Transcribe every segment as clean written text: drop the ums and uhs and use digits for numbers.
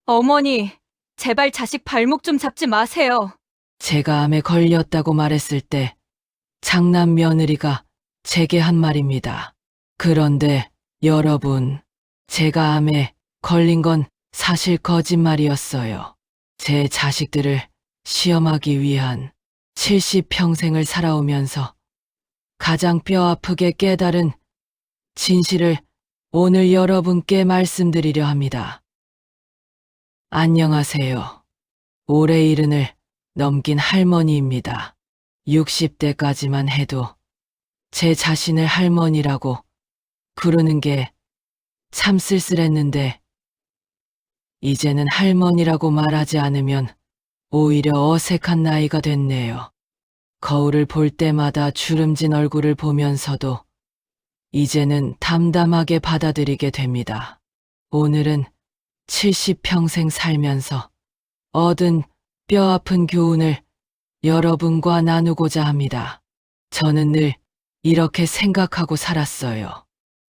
어머니, 제발 자식 발목 좀 잡지 마세요. 제가 암에 걸렸다고 말했을 때 장남 며느리가 제게 한 말입니다. 그런데 여러분, 제가 암에 걸린 건 사실 거짓말이었어요. 제 자식들을 시험하기 위한 70평생을 살아오면서 가장 뼈아프게 깨달은 진실을 오늘 여러분께 말씀드리려 합니다. 안녕하세요. 올해 70을 넘긴 할머니입니다. 60대까지만 해도 제 자신을 할머니라고 부르는 게 참 쓸쓸했는데, 이제는 할머니라고 말하지 않으면 오히려 어색한 나이가 됐네요. 거울을 볼 때마다 주름진 얼굴을 보면서도 이제는 담담하게 받아들이게 됩니다. 오늘은 70평생 살면서 얻은 뼈아픈 교훈을 여러분과 나누고자 합니다. 저는 늘 이렇게 생각하고 살았어요.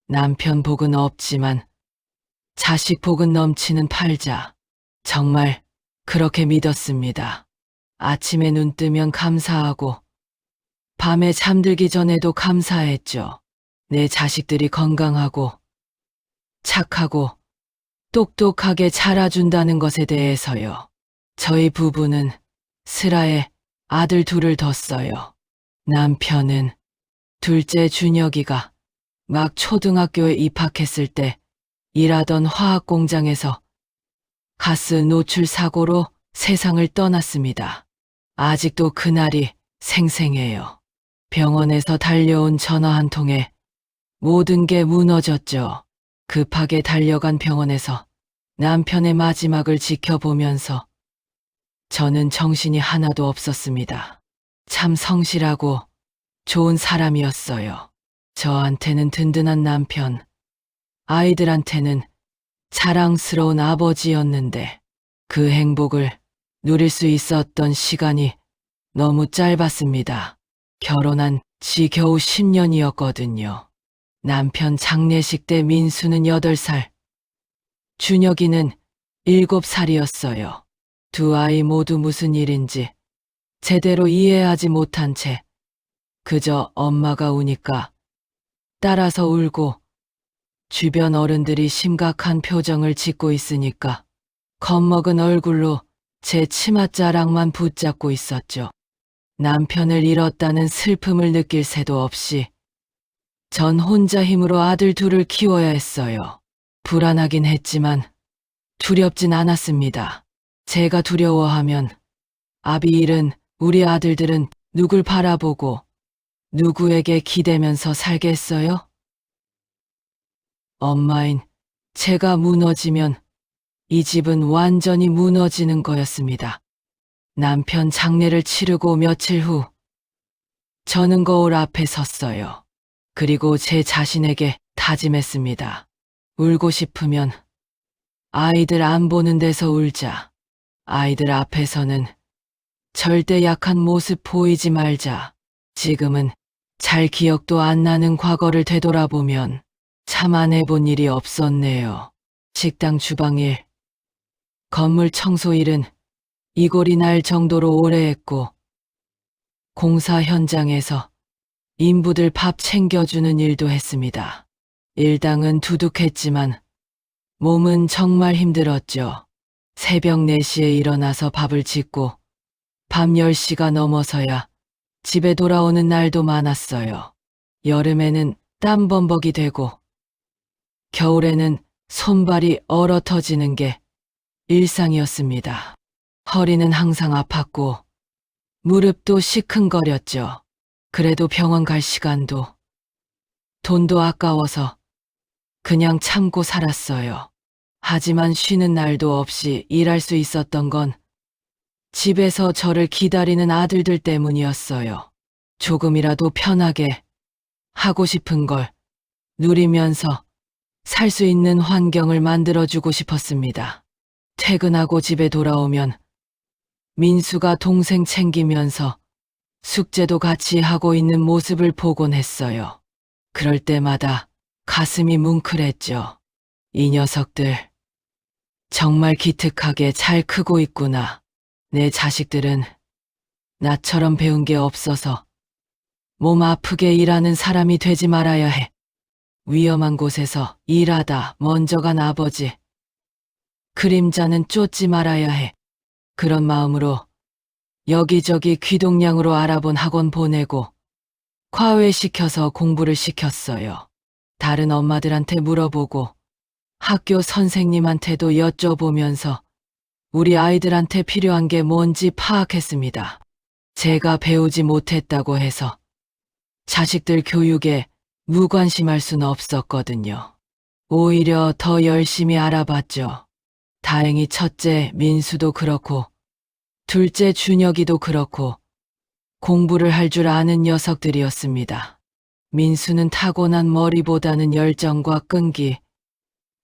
남편 복은 없지만 자식 복은 넘치는 팔자. 정말 그렇게 믿었습니다. 아침에 눈 뜨면 감사하고 밤에 잠들기 전에도 감사했죠. 내 자식들이 건강하고 착하고 똑똑하게 자라준다는 것에 대해서요. 저희 부부는 슬하에 아들 둘을 뒀어요. 남편은 둘째 준혁이가 막 초등학교에 입학했을 때 일하던 화학 공장에서 가스 노출 사고로 세상을 떠났습니다. 아직도 그날이 생생해요. 병원에서 달려온 전화 한 통에 모든 게 무너졌죠. 급하게 달려간 병원에서 남편의 마지막을 지켜보면서 저는 정신이 하나도 없었습니다. 참 성실하고 좋은 사람이었어요. 저한테는 든든한 남편, 아이들한테는 자랑스러운 아버지였는데 그 행복을 누릴 수 있었던 시간이 너무 짧았습니다. 결혼한 지 겨우 10년이었거든요. 남편 장례식 때 민수는 8살, 준혁이는 7살이었어요. 두 아이 모두 무슨 일인지 제대로 이해하지 못한 채 그저 엄마가 우니까 따라서 울고 주변 어른들이 심각한 표정을 짓고 있으니까 겁먹은 얼굴로 제 치맛자락만 붙잡고 있었죠. 남편을 잃었다는 슬픔을 느낄 새도 없이 전 혼자 힘으로 아들 둘을 키워야 했어요. 불안하긴 했지만 두렵진 않았습니다. 제가 두려워하면 아비일은 우리 아들들은 누굴 바라보고 누구에게 기대면서 살겠어요? 엄마인 제가 무너지면 이 집은 완전히 무너지는 거였습니다. 남편 장례를 치르고 며칠 후 저는 거울 앞에 섰어요. 그리고 제 자신에게 다짐했습니다. 울고 싶으면 아이들 안 보는 데서 울자. 아이들 앞에서는 절대 약한 모습 보이지 말자. 지금은 잘 기억도 안 나는 과거를 되돌아보면 참 안 해본 일이 없었네요. 식당 주방일, 건물 청소일은 이골이 날 정도로 오래 했고, 공사 현장에서 인부들 밥 챙겨주는 일도 했습니다. 일당은 두둑했지만 몸은 정말 힘들었죠. 새벽 4시에 일어나서 밥을 짓고 밤 10시가 넘어서야 집에 돌아오는 날도 많았어요. 여름에는 땀범벅이 되고 겨울에는 손발이 얼어 터지는 게 일상이었습니다. 허리는 항상 아팠고 무릎도 시큰거렸죠. 그래도 병원 갈 시간도 돈도 아까워서 그냥 참고 살았어요. 하지만 쉬는 날도 없이 일할 수 있었던 건 집에서 저를 기다리는 아들들 때문이었어요. 조금이라도 편하게 하고 싶은 걸 누리면서 살 수 있는 환경을 만들어주고 싶었습니다. 퇴근하고 집에 돌아오면 민수가 동생 챙기면서 숙제도 같이 하고 있는 모습을 보곤 했어요. 그럴 때마다 가슴이 뭉클했죠. 이 녀석들 정말 기특하게 잘 크고 있구나. 내 자식들은 나처럼 배운 게 없어서 몸 아프게 일하는 사람이 되지 말아야 해. 위험한 곳에서 일하다 먼저 간 아버지. 그림자는 쫓지 말아야 해. 그런 마음으로 여기저기 귀동냥으로 알아본 학원 보내고 과외시켜서 공부를 시켰어요. 다른 엄마들한테 물어보고 학교 선생님한테도 여쭤보면서 우리 아이들한테 필요한 게 뭔지 파악했습니다. 제가 배우지 못했다고 해서 자식들 교육에 무관심할 수는 없었거든요. 오히려 더 열심히 알아봤죠. 다행히 첫째 민수도 그렇고 둘째 준혁이도 그렇고 공부를 할 줄 아는 녀석들이었습니다. 민수는 타고난 머리보다는 열정과 끈기,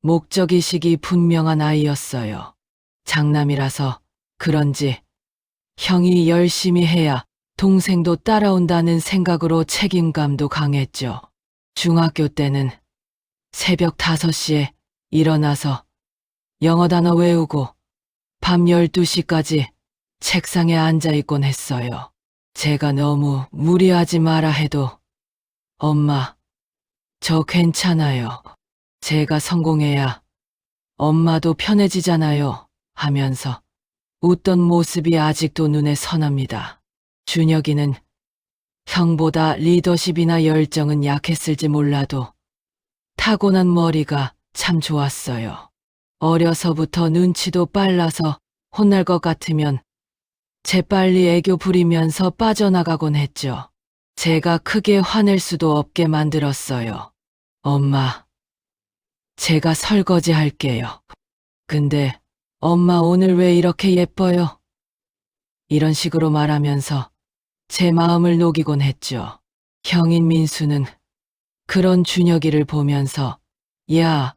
목적의식이 분명한 아이였어요. 장남이라서 그런지 형이 열심히 해야 동생도 따라온다는 생각으로 책임감도 강했죠. 중학교 때는 새벽 5시에 일어나서 영어 단어 외우고 밤 12시까지 책상에 앉아있곤 했어요. 제가 너무 무리하지 마라 해도 엄마, 저 괜찮아요. 제가 성공해야 엄마도 편해지잖아요 하면서 웃던 모습이 아직도 눈에 선합니다. 준혁이는 형보다 리더십이나 열정은 약했을지 몰라도 타고난 머리가 참 좋았어요. 어려서부터 눈치도 빨라서 혼날 것 같으면 재빨리 애교 부리면서 빠져나가곤 했죠. 제가 크게 화낼 수도 없게 만들었어요. 엄마, 제가 설거지 할게요. 근데 엄마 오늘 왜 이렇게 예뻐요? 이런 식으로 말하면서 제 마음을 녹이곤 했죠. 형인 민수는 그런 준혁이를 보면서 야,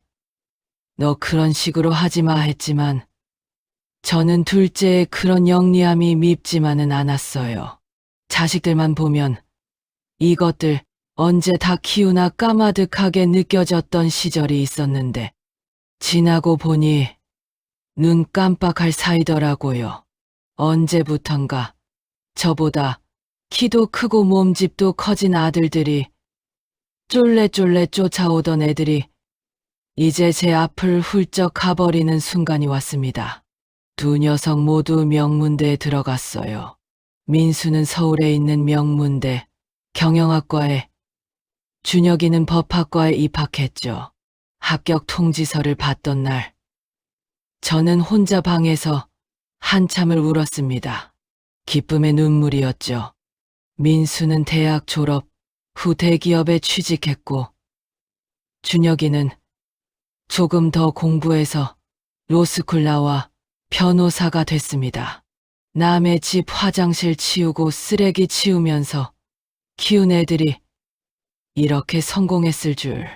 너 그런 식으로 하지 마 했지만 저는 둘째의 그런 영리함이 밉지만은 않았어요. 자식들만 보면 이것들 언제 다 키우나 까마득하게 느껴졌던 시절이 있었는데 지나고 보니 눈 깜빡할 사이더라고요. 언제부턴가 저보다 키도 크고 몸집도 커진 아들들이 쫄래쫄래 쫓아오던 애들이 이제 제 앞을 훌쩍 가버리는 순간이 왔습니다. 두 녀석 모두 명문대에 들어갔어요. 민수는 서울에 있는 명문대 경영학과에, 준혁이는 법학과에 입학했죠. 합격 통지서를 받던 날, 저는 혼자 방에서 한참을 울었습니다. 기쁨의 눈물이었죠. 민수는 대학 졸업 후 대기업에 취직했고, 준혁이는 조금 더 공부해서 로스쿨 나와 변호사가 됐습니다. 남의 집 화장실 치우고 쓰레기 치우면서 키운 애들이 이렇게 성공했을 줄.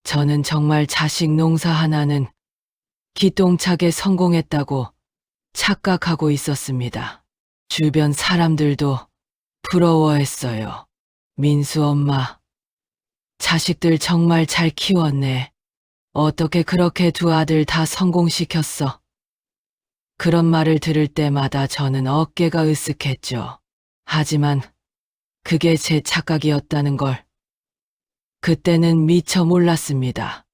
저는 정말 자식 농사 하나는 기똥차게 성공했다고 착각하고 있었습니다. 주변 사람들도 부러워했어요. 민수 엄마, 자식들 정말 잘 키웠네. 어떻게 그렇게 두 아들 다 성공시켰어? 그런 말을 들을 때마다 저는 어깨가 으쓱했죠. 하지만 그게 제 착각이었다는 걸 그때는 미처 몰랐습니다.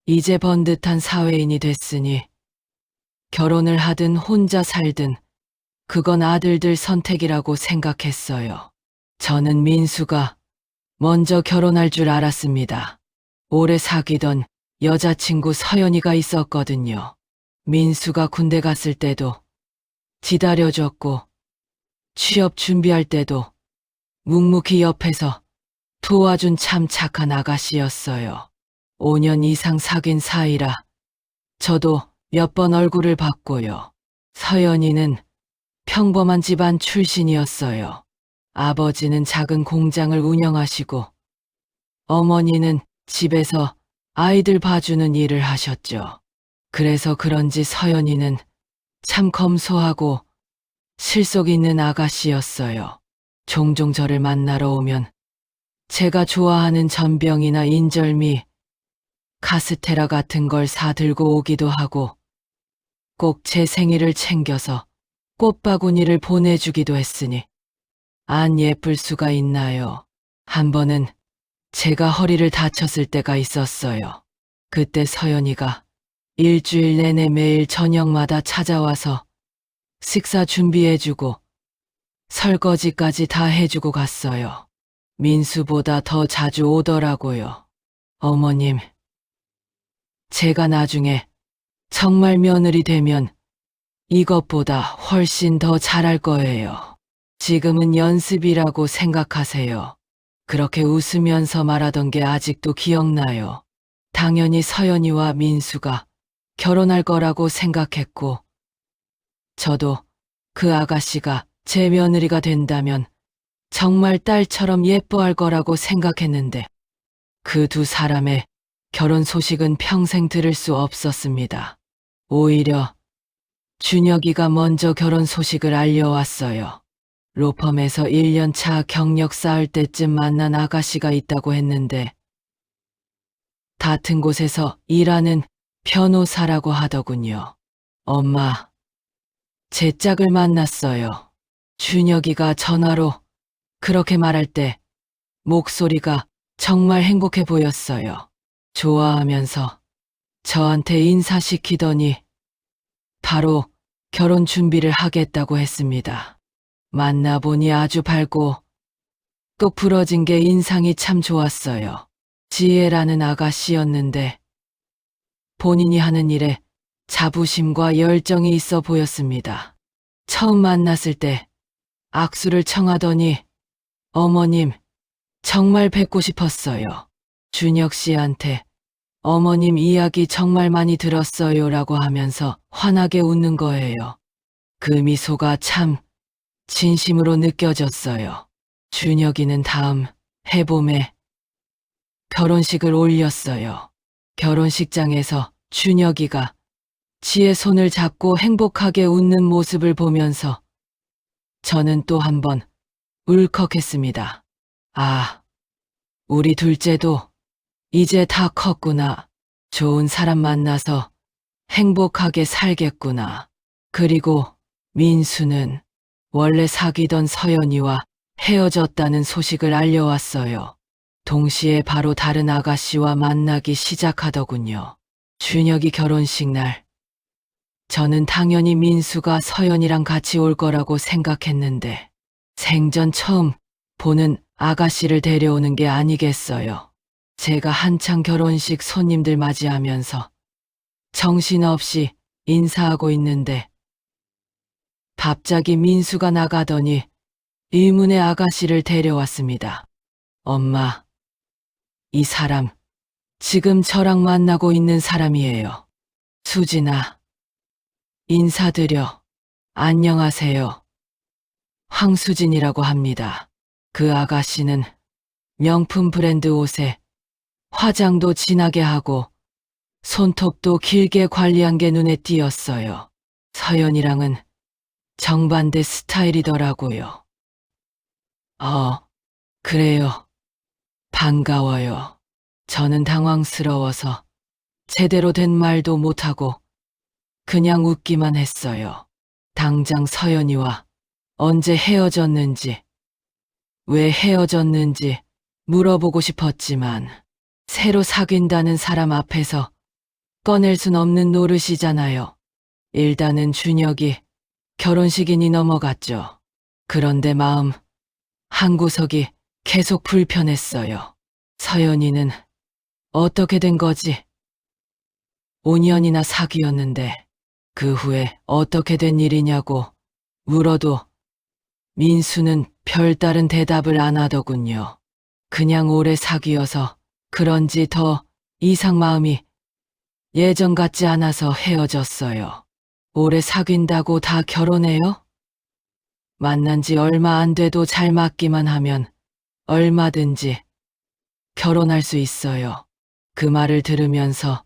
이제 번듯한 사회인이 됐으니 결혼을 하든 혼자 살든 그건 아들들 선택이라고 생각했어요. 저는 민수가 먼저 결혼할 줄 알았습니다. 오래 사귀던 여자친구 서연이가 있었거든요. 민수가 군대 갔을 때도 기다려줬고 취업 준비할 때도 묵묵히 옆에서 도와준 참 착한 아가씨였어요. 5년 이상 사귄 사이라 저도 몇 번 얼굴을 봤고요. 서연이는 평범한 집안 출신이었어요. 아버지는 작은 공장을 운영하시고 어머니는 집에서 아이들 봐주는 일을 하셨죠. 그래서 그런지 서연이는 참 검소하고 실속 있는 아가씨였어요. 종종 저를 만나러 오면 제가 좋아하는 전병이나 인절미, 카스테라 같은 걸 사들고 오기도 하고 꼭 제 생일을 챙겨서 꽃바구니를 보내주기도 했으니 안 예쁠 수가 있나요? 한 번은 제가 허리를 다쳤을 때가 있었어요. 그때 서연이가 일주일 내내 매일 저녁마다 찾아와서 식사 준비해주고 설거지까지 다 해주고 갔어요. 민수보다 더 자주 오더라고요. 어머님, 제가 나중에 정말 며느리 되면 이것보다 훨씬 더 잘할 거예요. 지금은 연습이라고 생각하세요. 그렇게 웃으면서 말하던 게 아직도 기억나요. 당연히 서연이와 민수가 결혼할 거라고 생각했고, 저도 그 아가씨가 제 며느리가 된다면 정말 딸처럼 예뻐할 거라고 생각했는데, 그 두 사람의 결혼 소식은 평생 들을 수 없었습니다. 오히려 준혁이가 먼저 결혼 소식을 알려왔어요. 로펌에서 1년 차 경력 쌓을 때쯤 만난 아가씨가 있다고 했는데, 같은 곳에서 일하는 변호사라고 하더군요. 엄마, 제 짝을 만났어요. 준혁이가 전화로 그렇게 말할 때 목소리가 정말 행복해 보였어요. 좋아하면서 저한테 인사시키더니 바로 결혼 준비를 하겠다고 했습니다. 만나보니 아주 밝고 똑 부러진 게 인상이 참 좋았어요. 지혜라는 아가씨였는데 본인이 하는 일에 자부심과 열정이 있어 보였습니다. 처음 만났을 때 악수를 청하더니 어머님, 정말 뵙고 싶었어요. 준혁 씨한테 어머님 이야기 정말 많이 들었어요라고 하면서 환하게 웃는 거예요. 그 미소가 참 진심으로 느껴졌어요. 준혁이는 다음 해봄에 결혼식을 올렸어요. 결혼식장에서 준혁이가 지혜 손을 잡고 행복하게 웃는 모습을 보면서 저는 또 한 번 울컥했습니다. 아, 우리 둘째도 이제 다 컸구나. 좋은 사람 만나서 행복하게 살겠구나. 그리고 민수는 원래 사귀던 서연이와 헤어졌다는 소식을 알려왔어요. 동시에 바로 다른 아가씨와 만나기 시작하더군요. 준혁이 결혼식 날, 저는 당연히 민수가 서연이랑 같이 올 거라고 생각했는데 생전 처음 보는 아가씨를 데려오는 게 아니겠어요. 제가 한창 결혼식 손님들 맞이하면서 정신없이 인사하고 있는데 갑자기 민수가 나가더니 의문의 아가씨를 데려왔습니다. 엄마, 이 사람 지금 저랑 만나고 있는 사람이에요. 수진아, 인사드려. 안녕하세요. 황수진이라고 합니다. 그 아가씨는 명품 브랜드 옷에 화장도 진하게 하고 손톱도 길게 관리한 게 눈에 띄었어요. 서연이랑은 정반대 스타일이더라고요. 그래요. 반가워요. 저는 당황스러워서 제대로 된 말도 못하고 그냥 웃기만 했어요. 당장 서연이와 언제 헤어졌는지, 왜 헤어졌는지 물어보고 싶었지만 새로 사귄다는 사람 앞에서 꺼낼 순 없는 노릇이잖아요. 일단은 준혁이 결혼식이니 넘어갔죠. 그런데 마음 한구석이 계속 불편했어요. 서연이는 어떻게 된 거지? 5년이나 사귀었는데 그 후에 어떻게 된 일이냐고 물어도 민수는 별다른 대답을 안 하더군요. 그냥 오래 사귀어서 그런지 더 이상 마음이 예전 같지 않아서 헤어졌어요. 오래 사귄다고 다 결혼해요? 만난 지 얼마 안 돼도 잘 맞기만 하면 얼마든지 결혼할 수 있어요. 그 말을 들으면서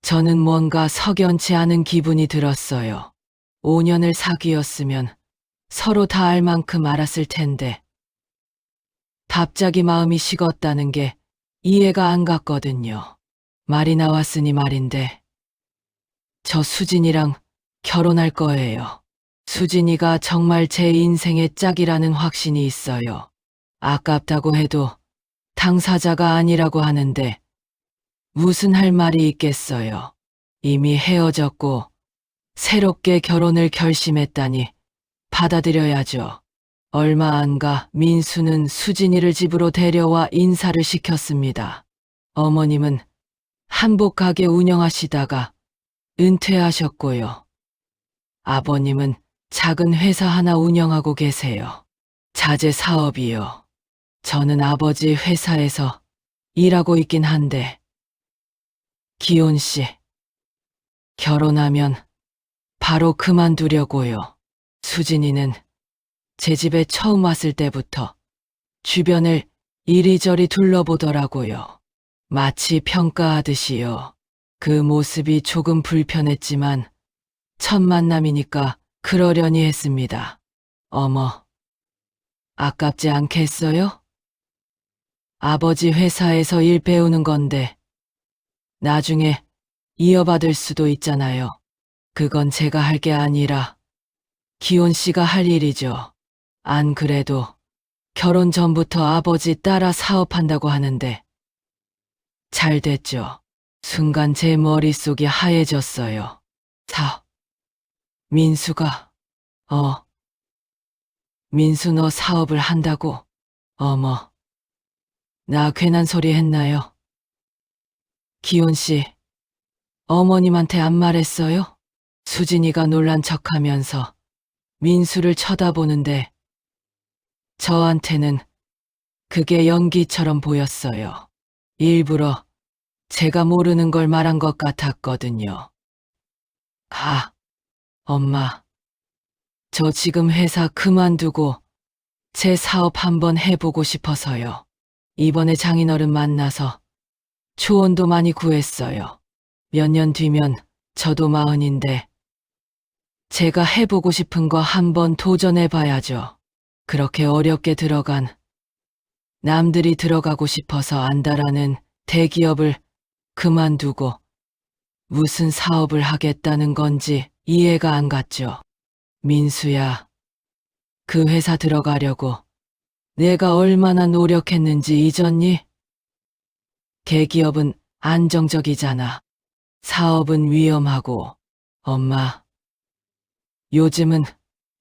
저는 뭔가 석연치 않은 기분이 들었어요. 5년을 사귀었으면 서로 다 알 만큼 알았을 텐데 갑자기 마음이 식었다는 게 이해가 안 갔거든요. 말이 나왔으니 말인데 저 수진이랑 결혼할 거예요. 수진이가 정말 제 인생의 짝이라는 확신이 있어요. 아깝다고 해도 당사자가 아니라고 하는데 무슨 할 말이 있겠어요. 이미 헤어졌고 새롭게 결혼을 결심했다니 받아들여야죠. 얼마 안 가 민수는 수진이를 집으로 데려와 인사를 시켰습니다. 어머님은 한복 가게 운영하시다가 은퇴하셨고요. 아버님은 작은 회사 하나 운영하고 계세요. 자재 사업이요. 저는 아버지 회사에서 일하고 있긴 한데, 기혼 씨, 결혼하면 바로 그만두려고요. 수진이는 제 집에 처음 왔을 때부터 주변을 이리저리 둘러보더라고요. 마치 평가하듯이요. 그 모습이 조금 불편했지만 첫 만남이니까 그러려니 했습니다. 어머, 아깝지 않겠어요? 아버지 회사에서 일 배우는 건데 나중에 이어받을 수도 있잖아요. 그건 제가 할 게 아니라 기혼 씨가 할 일이죠. 안 그래도 결혼 전부터 아버지 따라 사업한다고 하는데 잘 됐죠. 순간 제 머릿속이 하얘졌어요. 민수가, 민수 너 사업을 한다고? 어머, 나 괜한 소리 했나요? 기혼 씨, 어머님한테 안 말했어요? 수진이가 놀란 척하면서 민수를 쳐다보는데 저한테는 그게 연기처럼 보였어요. 일부러 제가 모르는 걸 말한 것 같았거든요. 엄마, 저 지금 회사 그만두고 제 사업 한번 해보고 싶어서요. 이번에 장인어른 만나서 조언도 많이 구했어요. 몇 년 뒤면 저도 40인데 제가 해보고 싶은 거 한번 도전해봐야죠. 그렇게 어렵게 들어간, 남들이 들어가고 싶어서 안다라는 대기업을 그만두고 무슨 사업을 하겠다는 건지 이해가 안 갔죠. 민수야, 그 회사 들어가려고 내가 얼마나 노력했는지 잊었니? 대기업은 안정적이잖아. 사업은 위험하고, 엄마, 요즘은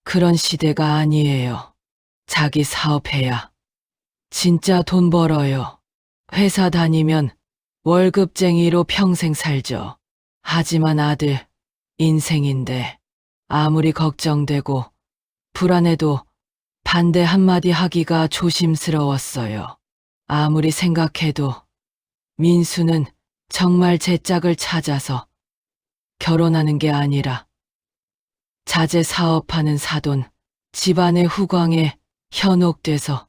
그런 시대가 아니에요. 자기 사업해야 진짜 돈 벌어요. 회사 다니면 월급쟁이로 평생 살죠. 하지만 아들, 인생인데 아무리 걱정되고 불안해도 반대 한마디 하기가 조심스러웠어요. 아무리 생각해도 민수는 정말 제 짝을 찾아서 결혼하는 게 아니라 자재 사업하는 사돈, 집안의 후광에 현혹돼서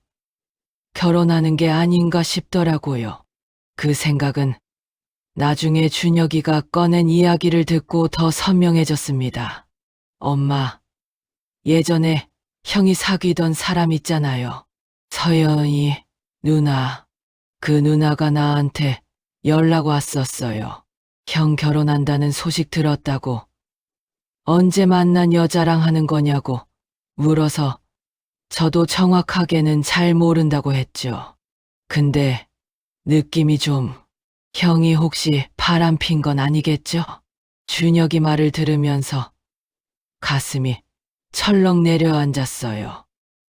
결혼하는 게 아닌가 싶더라고요. 그 생각은 나중에 준혁이가 꺼낸 이야기를 듣고 더 선명해졌습니다. 엄마, 예전에 형이 사귀던 사람 있잖아요. 서연이 누나. 그 누나가 나한테 연락 왔었어요. 형 결혼한다는 소식 들었다고. 언제 만난 여자랑 하는 거냐고 물어서 저도 정확하게는 잘 모른다고 했죠. 근데 느낌이 좀, 형이 혹시 바람핀 건 아니겠죠? 준혁이 말을 들으면서 가슴이 철렁 내려앉았어요.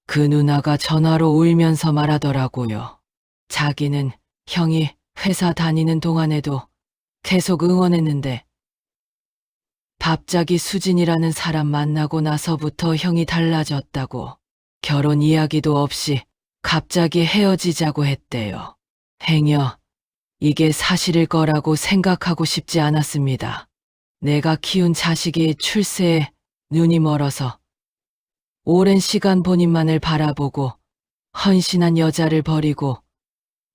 그 누나가 전화로 울면서 말하더라고요. 자기는 형이 회사 다니는 동안에도 계속 응원했는데 갑자기 수진이라는 사람 만나고 나서부터 형이 달라졌다고. 결혼 이야기도 없이 갑자기 헤어지자고 했대요. 행여 이게 사실일 거라고 생각하고 싶지 않았습니다. 내가 키운 자식이 출세에 눈이 멀어서 오랜 시간 본인만을 바라보고 헌신한 여자를 버리고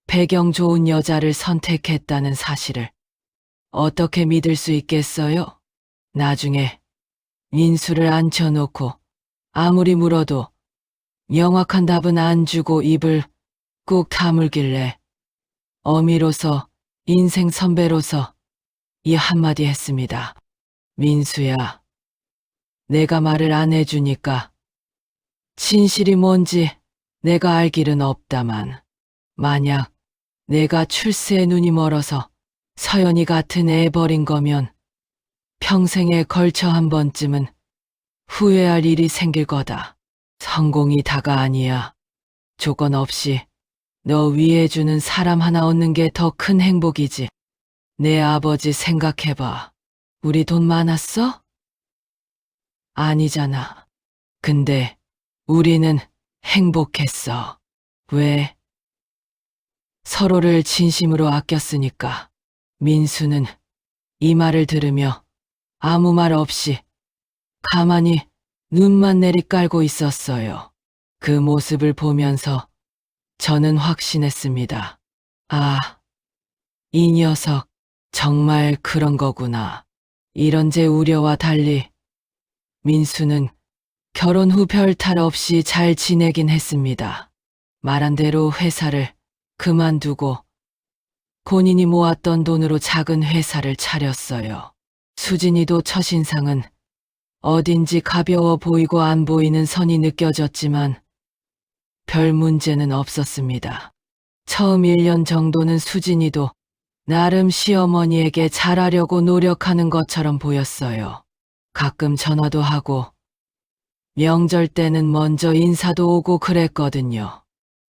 배경 좋은 여자를 선택했다는 사실을 어떻게 믿을 수 있겠어요? 나중에 민수를 앉혀놓고 아무리 물어도 명확한 답은 안 주고 입을 꾹 다물길래 어미로서, 인생 선배로서 이 한마디 했습니다. 민수야, 내가 말을 안 해주니까 진실이 뭔지 내가 알 길은 없다만 만약 내가 출세에 눈이 멀어서 서연이 같은 애 버린 거면 평생에 걸쳐 한 번쯤은 후회할 일이 생길 거다. 성공이 다가 아니야. 조건 없이 너 위해주는 사람 하나 얻는 게 더 큰 행복이지. 내 아버지 생각해봐. 우리 돈 많았어? 아니잖아. 근데 우리는 행복했어. 왜? 서로를 진심으로 아꼈으니까. 민수는 이 말을 들으며 아무 말 없이 가만히 눈만 내리깔고 있었어요. 그 모습을 보면서 저는 확신했습니다. 아, 이 녀석 정말 그런 거구나. 이런 제 우려와 달리 민수는 결혼 후 별 탈 없이 잘 지내긴 했습니다. 말한 대로 회사를 그만두고 본인이 모았던 돈으로 작은 회사를 차렸어요. 수진이도 첫인상은 어딘지 가벼워 보이고 안 보이는 선이 느껴졌지만 별 문제는 없었습니다. 처음 1년 정도는 수진이도 나름 시어머니에게 잘하려고 노력하는 것처럼 보였어요. 가끔 전화도 하고 명절 때는 먼저 인사도 오고 그랬거든요.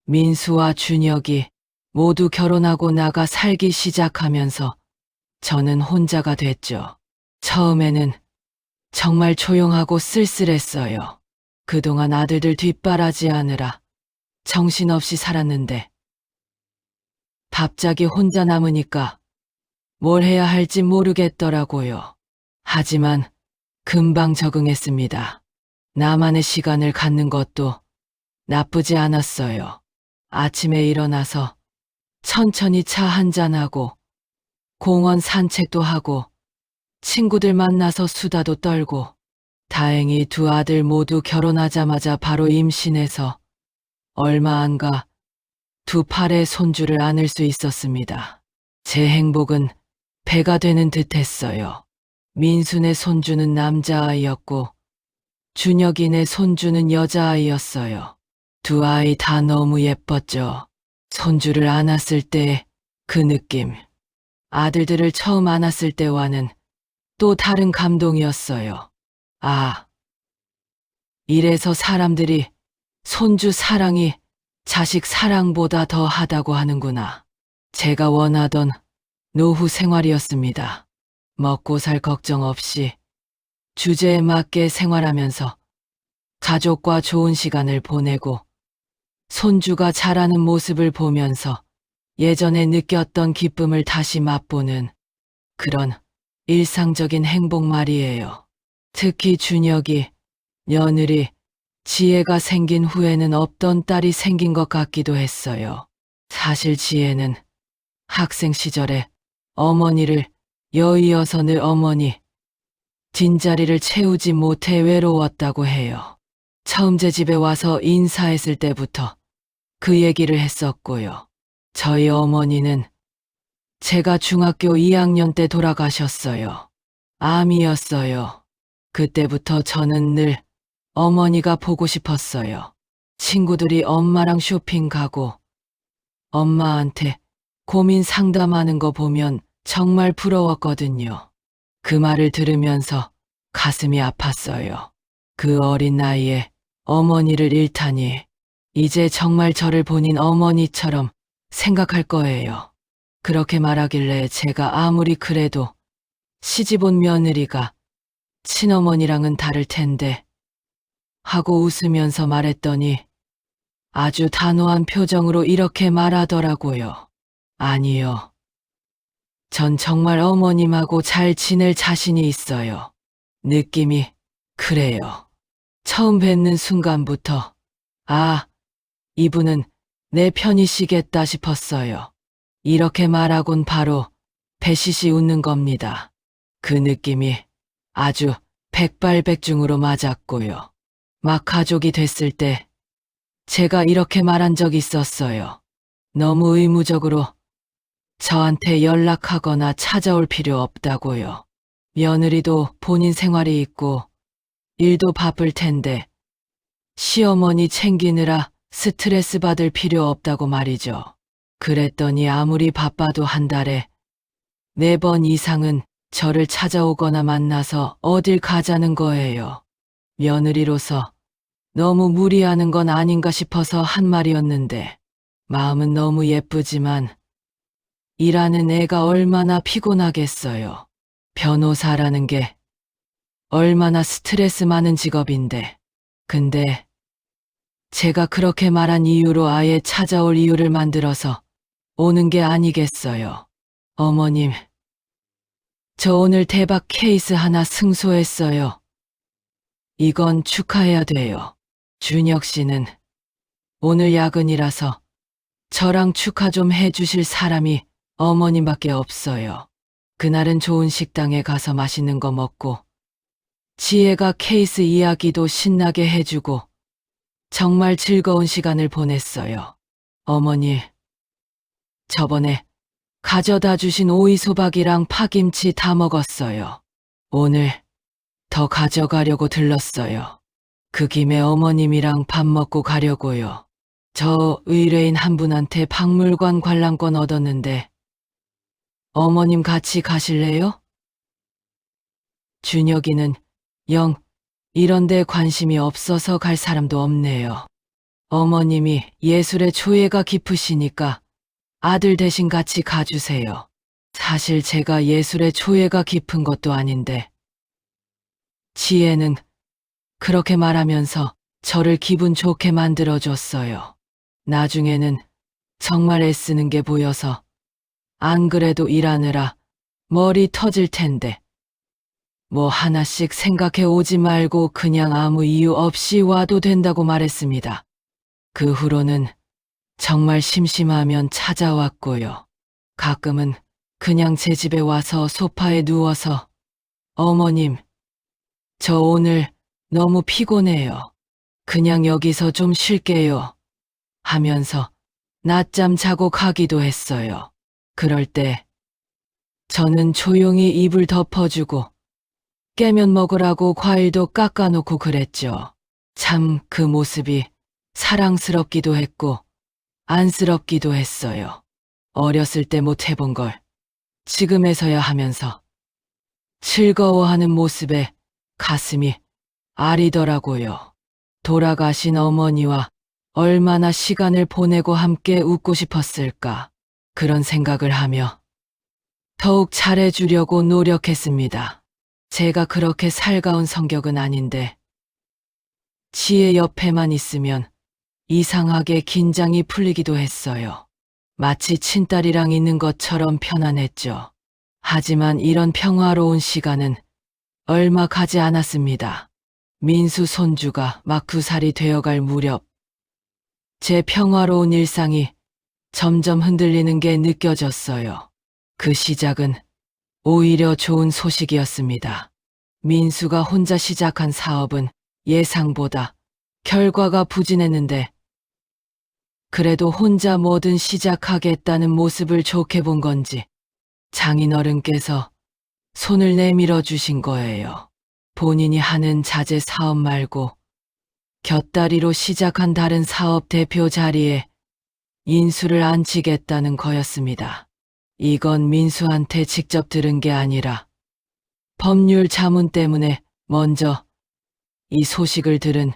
민수와 준혁이 모두 결혼하고 나가 살기 시작하면서 저는 혼자가 됐죠. 처음에는 정말 조용하고 쓸쓸했어요. 그동안 아들들 뒷바라지하느라 정신없이 살았는데 갑자기 혼자 남으니까 뭘 해야 할지 모르겠더라고요. 하지만 금방 적응했습니다. 나만의 시간을 갖는 것도 나쁘지 않았어요. 아침에 일어나서 천천히 차 한잔하고 공원 산책도 하고 친구들 만나서 수다도 떨고 다행히 두 아들 모두 결혼하자마자 바로 임신해서 얼마 안 가 두 팔에 손주를 안을 수 있었습니다. 제 행복은 배가 되는 듯했어요. 민수네 손주는 남자아이였고 준혁이네 손주는 여자아이였어요. 두 아이 다 너무 예뻤죠. 손주를 안았을 때 그 느낌, 아들들을 처음 안았을 때와는 또 다른 감동이었어요. 아, 이래서 사람들이 손주 사랑이 자식 사랑보다 더 하다고 하는구나. 제가 원하던 노후 생활이었습니다. 먹고 살 걱정 없이 주제에 맞게 생활하면서 가족과 좋은 시간을 보내고 손주가 자라는 모습을 보면서 예전에 느꼈던 기쁨을 다시 맛보는 그런 일상적인 행복 말이에요. 특히 준혁이 며느리 지혜가 생긴 후에는 없던 딸이 생긴 것 같기도 했어요. 사실 지혜는 학생 시절에 어머니를 여의어서 늘 어머니 뒷자리를 채우지 못해 외로웠다고 해요. 처음 제 집에 와서 인사했을 때부터 그 얘기를 했었고요. 저희 어머니는 제가 중학교 2학년 때 돌아가셨어요. 암이었어요. 그때부터 저는 늘 어머니가 보고 싶었어요. 친구들이 엄마랑 쇼핑 가고 엄마한테 고민 상담하는 거 보면 정말 부러웠거든요. 그 말을 들으면서 가슴이 아팠어요. 그 어린 나이에 어머니를 잃다니 이제 정말 저를 본인 어머니처럼 생각할 거예요. 그렇게 말하길래 제가 아무리 그래도 시집온 며느리가 친어머니랑은 다를 텐데 하고 웃으면서 말했더니 아주 단호한 표정으로 이렇게 말하더라고요. 아니요. 전 정말 어머님하고 잘 지낼 자신이 있어요. 느낌이 그래요. 처음 뵙는 순간부터 아, 이분은 내 편이시겠다 싶었어요. 이렇게 말하곤 바로 배시시 웃는 겁니다. 그 느낌이 아주 백발백중으로 맞았고요. 막 가족이 됐을 때 제가 이렇게 말한 적 있었어요. 너무 의무적으로 저한테 연락하거나 찾아올 필요 없다고요. 며느리도 본인 생활이 있고 일도 바쁠 텐데 시어머니 챙기느라 스트레스 받을 필요 없다고 말이죠. 그랬더니 아무리 바빠도 한 달에 4번 이상은 저를 찾아오거나 만나서 어딜 가자는 거예요. 며느리로서 너무 무리하는 건 아닌가 싶어서 한 말이었는데 마음은 너무 예쁘지만 일하는 애가 얼마나 피곤하겠어요. 변호사라는 게 얼마나 스트레스 많은 직업인데. 근데 제가 그렇게 말한 이유로 아예 찾아올 이유를 만들어서 오는 게 아니겠어요. 어머님, 저 오늘 대박 케이스 하나 승소했어요. 이건 축하해야 돼요. 준혁 씨는 오늘 야근이라서 저랑 축하 좀 해주실 사람이 어머님밖에 없어요. 그날은 좋은 식당에 가서 맛있는 거 먹고 지혜가 케이스 이야기도 신나게 해주고 정말 즐거운 시간을 보냈어요. 어머니, 저번에 가져다 주신 오이소박이랑 파김치 다 먹었어요. 오늘 더 가져가려고 들렀어요. 그 김에 어머님이랑 밥 먹고 가려고요. 저 의뢰인 한 분한테 박물관 관람권 얻었는데 어머님 같이 가실래요? 준혁이는 영 이런 데 관심이 없어서 갈 사람도 없네요. 어머님이 예술의 초예가 깊으시니까 아들 대신 같이 가주세요. 사실 제가 예술의 초예가 깊은 것도 아닌데 지혜는 그렇게 말하면서 저를 기분 좋게 만들어줬어요. 나중에는 정말 애쓰는 게 보여서 안 그래도 일하느라 머리 터질 텐데 뭐 하나씩 생각해 오지 말고 그냥 아무 이유 없이 와도 된다고 말했습니다. 그 후로는 정말 심심하면 찾아왔고요. 가끔은 그냥 제 집에 와서 소파에 누워서 어머님, 저 오늘 너무 피곤해요. 그냥 여기서 좀 쉴게요. 하면서 낮잠 자고 가기도 했어요. 그럴 때 저는 조용히 입을 덮어주고 깨면 먹으라고 과일도 깎아놓고 그랬죠. 참 그 모습이 사랑스럽기도 했고 안쓰럽기도 했어요. 어렸을 때 못 해본 걸 지금에서야 하면서 즐거워하는 모습에 가슴이 아리더라고요. 돌아가신 어머니와 얼마나 시간을 보내고 함께 웃고 싶었을까. 그런 생각을 하며 더욱 잘해주려고 노력했습니다. 제가 그렇게 살가운 성격은 아닌데 지혜 옆에만 있으면 이상하게 긴장이 풀리기도 했어요. 마치 친딸이랑 있는 것처럼 편안했죠. 하지만 이런 평화로운 시간은 얼마 가지 않았습니다. 민수 손주가 막 2살이 되어갈 무렵 제 평화로운 일상이 점점 흔들리는 게 느껴졌어요. 그 시작은 오히려 좋은 소식이었습니다. 민수가 혼자 시작한 사업은 예상보다 결과가 부진했는데 그래도 혼자 뭐든 시작하겠다는 모습을 좋게 본 건지 장인어른께서 손을 내밀어 주신 거예요. 본인이 하는 자재 사업 말고 곁다리로 시작한 다른 사업 대표 자리에 인수를 앉히겠다는 거였습니다. 이건 민수한테 직접 들은 게 아니라 법률 자문 때문에 먼저 이 소식을 들은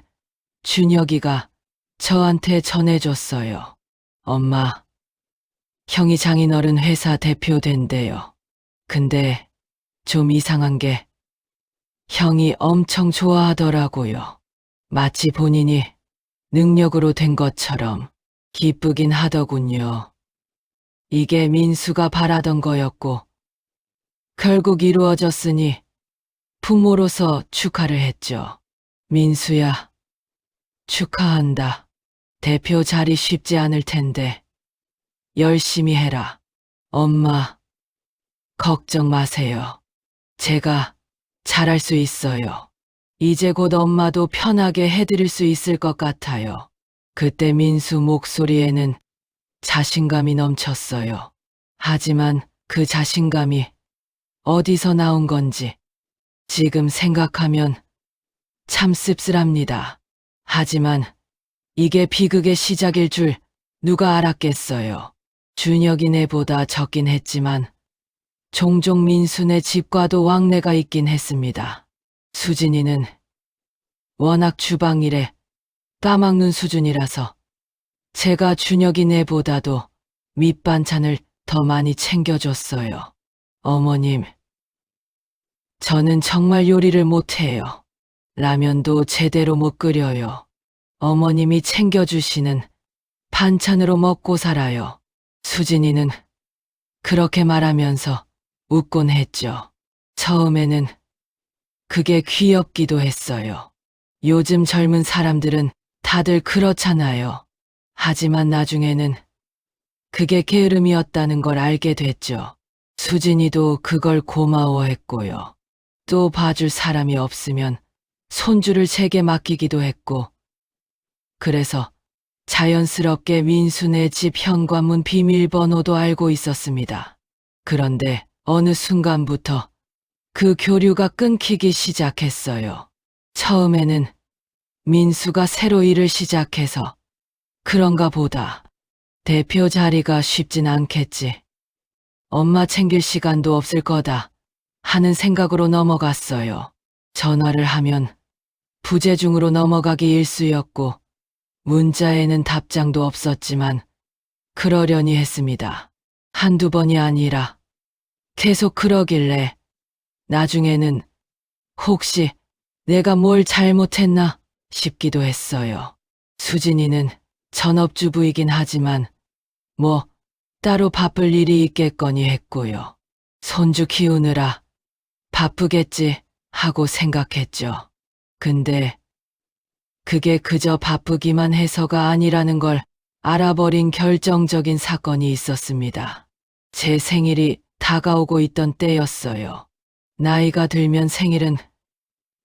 준혁이가 저한테 전해줬어요. 엄마, 형이 장인어른 회사 대표 된대요. 근데 좀 이상한 게 형이 엄청 좋아하더라고요. 마치 본인이 능력으로 된 것처럼 기쁘긴 하더군요. 이게 민수가 바라던 거였고 결국 이루어졌으니 부모로서 축하를 했죠. 민수야, 축하한다. 대표 자리 쉽지 않을 텐데 열심히 해라. 엄마, 걱정 마세요. 제가 잘할 수 있어요. 이제 곧 엄마도 편하게 해드릴 수 있을 것 같아요. 그때 민수 목소리에는 자신감이 넘쳤어요. 하지만 그 자신감이 어디서 나온 건지 지금 생각하면 참 씁쓸합니다. 하지만 이게 비극의 시작일 줄 누가 알았겠어요. 준혁이 내보다 적긴 했지만 종종 민수네 집과도 왕래가 있긴 했습니다. 수진이는 워낙 주방일에 까막눈 수준이라서 제가 준혁이 내보다도 밑반찬을 더 많이 챙겨줬어요. 어머님, 저는 정말 요리를 못해요. 라면도 제대로 못 끓여요. 어머님이 챙겨주시는 반찬으로 먹고 살아요. 수진이는 그렇게 말하면서 웃곤 했죠. 처음에는 그게 귀엽기도 했어요. 요즘 젊은 사람들은 다들 그렇잖아요. 하지만 나중에는 그게 게으름이었다는 걸 알게 됐죠. 수진이도 그걸 고마워했고요. 또 봐줄 사람이 없으면 손주를 제게 맡기기도 했고, 그래서 자연스럽게 민수네 집 현관문 비밀번호도 알고 있었습니다. 그런데 어느 순간부터 그 교류가 끊기기 시작했어요. 처음에는 민수가 새로 일을 시작해서 그런가 보다. 대표 자리가 쉽진 않겠지. 엄마 챙길 시간도 없을 거다 하는 생각으로 넘어갔어요. 전화를 하면 부재중으로 넘어가기 일쑤였고 문자에는 답장도 없었지만 그러려니 했습니다. 한두 번이 아니라 계속 그러길래 나중에는 혹시 내가 뭘 잘못했나 싶기도 했어요. 수진이는 전업주부이긴 하지만 뭐 따로 바쁠 일이 있겠거니 했고요. 손주 키우느라 바쁘겠지 하고 생각했죠. 근데 그게 그저 바쁘기만 해서가 아니라는 걸 알아버린 결정적인 사건이 있었습니다. 제 생일이 다가오고 있던 때였어요. 나이가 들면 생일은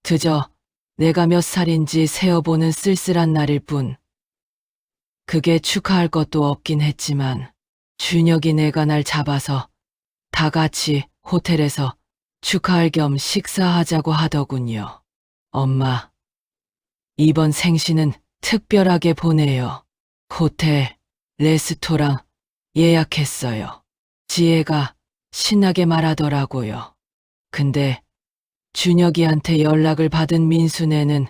그저 내가 몇 살인지 세어보는 쓸쓸한 날일 뿐. 그게 축하할 것도 없긴 했지만 준혁이 내가 날 잡아서 다 같이 호텔에서 축하할 겸 식사하자고 하더군요. 엄마, 이번 생신은 특별하게 보내요. 호텔, 레스토랑 예약했어요. 지혜가 신나게 말하더라고요. 근데 준혁이한테 연락을 받은 민수네는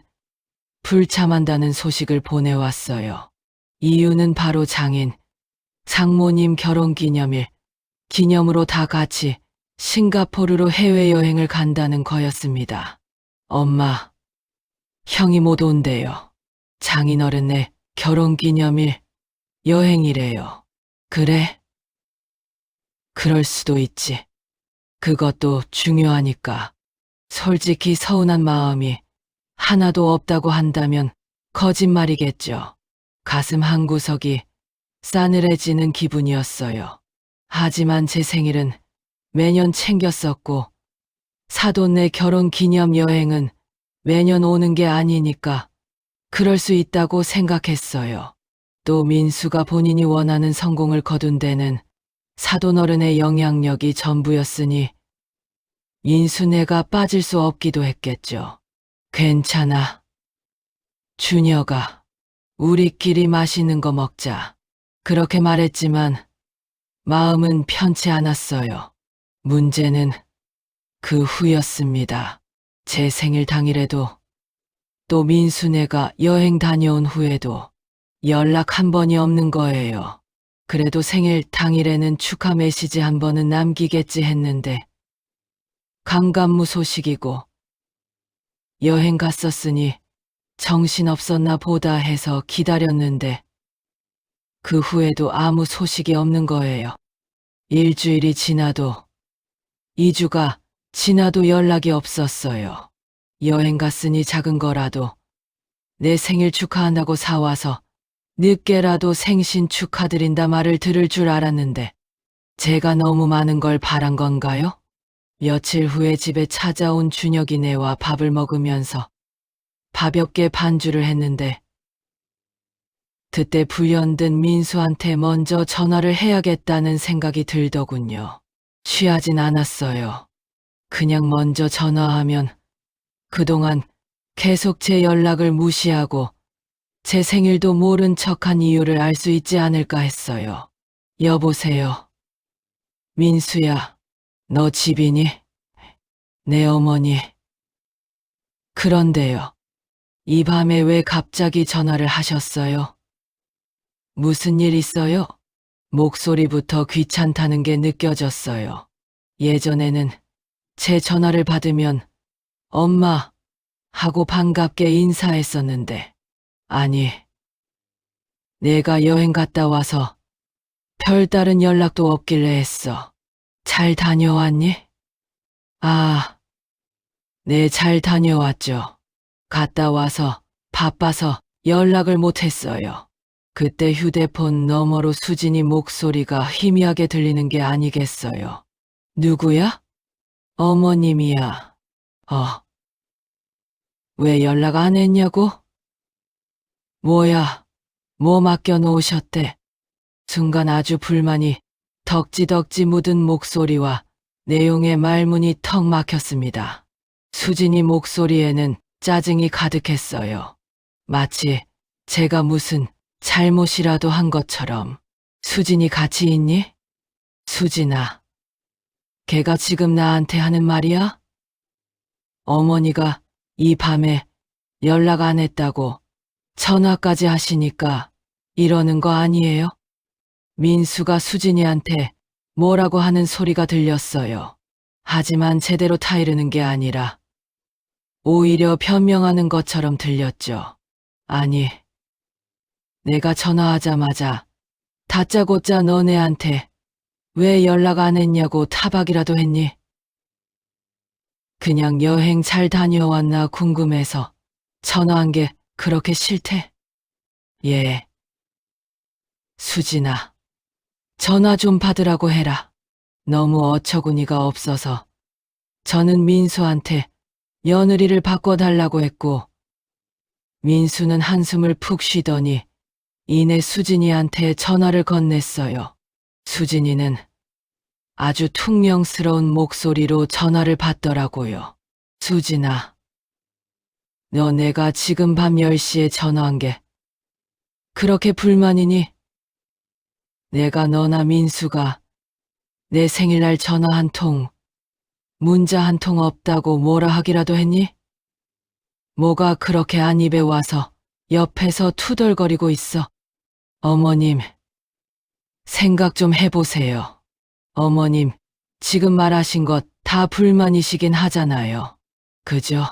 불참한다는 소식을 보내왔어요. 이유는 바로 장모님 결혼기념일, 기념으로 다 같이 싱가포르로 해외여행을 간다는 거였습니다. 엄마, 형이 못 온대요. 장인어른네 결혼기념일 여행이래요. 그래? 그럴 수도 있지. 그것도 중요하니까. 솔직히 서운한 마음이 하나도 없다고 한다면 거짓말이겠죠. 가슴 한구석이 싸늘해지는 기분이었어요. 하지만 제 생일은 매년 챙겼었고 사돈네 결혼 기념 여행은 매년 오는 게 아니니까 그럴 수 있다고 생각했어요. 또 민수가 본인이 원하는 성공을 거둔 데는 사돈어른의 영향력이 전부였으니 인수네가 빠질 수 없기도 했겠죠. 괜찮아. 준혁아, 우리끼리 맛있는 거 먹자. 그렇게 말했지만 마음은 편치 않았어요. 문제는 그 후였습니다. 제 생일 당일에도 또 민수네가 여행 다녀온 후에도 연락 한 번이 없는 거예요. 그래도 생일 당일에는 축하 메시지 한 번은 남기겠지 했는데 감감무 소식이고 여행 갔었으니 정신없었나 보다 해서 기다렸는데 그 후에도 아무 소식이 없는 거예요. 일주일이 지나도 2주가 지나도 연락이 없었어요. 여행 갔으니 작은 거라도 내 생일 축하한다고 사와서 늦게라도 생신 축하드린다 말을 들을 줄 알았는데 제가 너무 많은 걸 바란 건가요? 며칠 후에 집에 찾아온 준혁이네와 밥을 먹으면서 가볍게 반주를 했는데 그때 불현듯 민수한테 먼저 전화를 해야겠다는 생각이 들더군요. 취하진 않았어요. 그냥 먼저 전화하면 그동안 계속 제 연락을 무시하고 제 생일도 모른 척한 이유를 알 수 있지 않을까 했어요. 여보세요. 민수야, 너 집이니? 네, 어머니. 그런데요. 이 밤에 왜 갑자기 전화를 하셨어요? 무슨 일 있어요? 목소리부터 귀찮다는 게 느껴졌어요. 예전에는 제 전화를 받으면 엄마 하고 반갑게 인사했었는데, 아니, 내가 여행 갔다 와서 별다른 연락도 없길래 했어. 잘 다녀왔니? 아, 네, 잘 다녀왔죠. 갔다 와서 바빠서 연락을 못했어요. 그때 휴대폰 너머로 수진이 목소리가 희미하게 들리는 게 아니겠어요. 누구야? 어머님이야. 왜 연락 안 했냐고? 뭐야, 뭐 맡겨놓으셨대? 순간 아주 불만이 덕지덕지 묻은 목소리와 내용의 말문이 턱 막혔습니다. 수진이 목소리에는 짜증이 가득했어요. 마치 제가 무슨 잘못이라도 한 것처럼. 수진이 같이 있니? 수진아, 걔가 지금 나한테 하는 말이야? 어머니가 이 밤에 연락 안 했다고 전화까지 하시니까 이러는 거 아니에요? 민수가 수진이한테 뭐라고 하는 소리가 들렸어요. 하지만 제대로 타이르는 게 아니라 오히려 변명하는 것처럼 들렸죠. 아니, 내가 전화하자마자 다짜고짜 너네한테 왜 연락 안 했냐고 타박이라도 했니? 그냥 여행 잘 다녀왔나 궁금해서 전화한 게 그렇게 싫대? 예. 수진아, 전화 좀 받으라고 해라. 너무 어처구니가 없어서 저는 민수한테 며느리를 바꿔달라고 했고, 민수는 한숨을 푹 쉬더니 이내 수진이한테 전화를 건넸어요. 수진이는 아주 퉁명스러운 목소리로 전화를 받더라고요. 수진아, 너 내가 지금 밤 10시에 전화한 게 그렇게 불만이니? 내가 너나 민수가 내 생일날 전화 한 통, 문자 한 통 없다고 뭐라 하기라도 했니? 뭐가 그렇게 안 입에 와서 옆에서 투덜거리고 있어. 어머님, 생각 좀 해보세요. 어머님, 지금 말하신 것 다 불만이시긴 하잖아요. 그죠?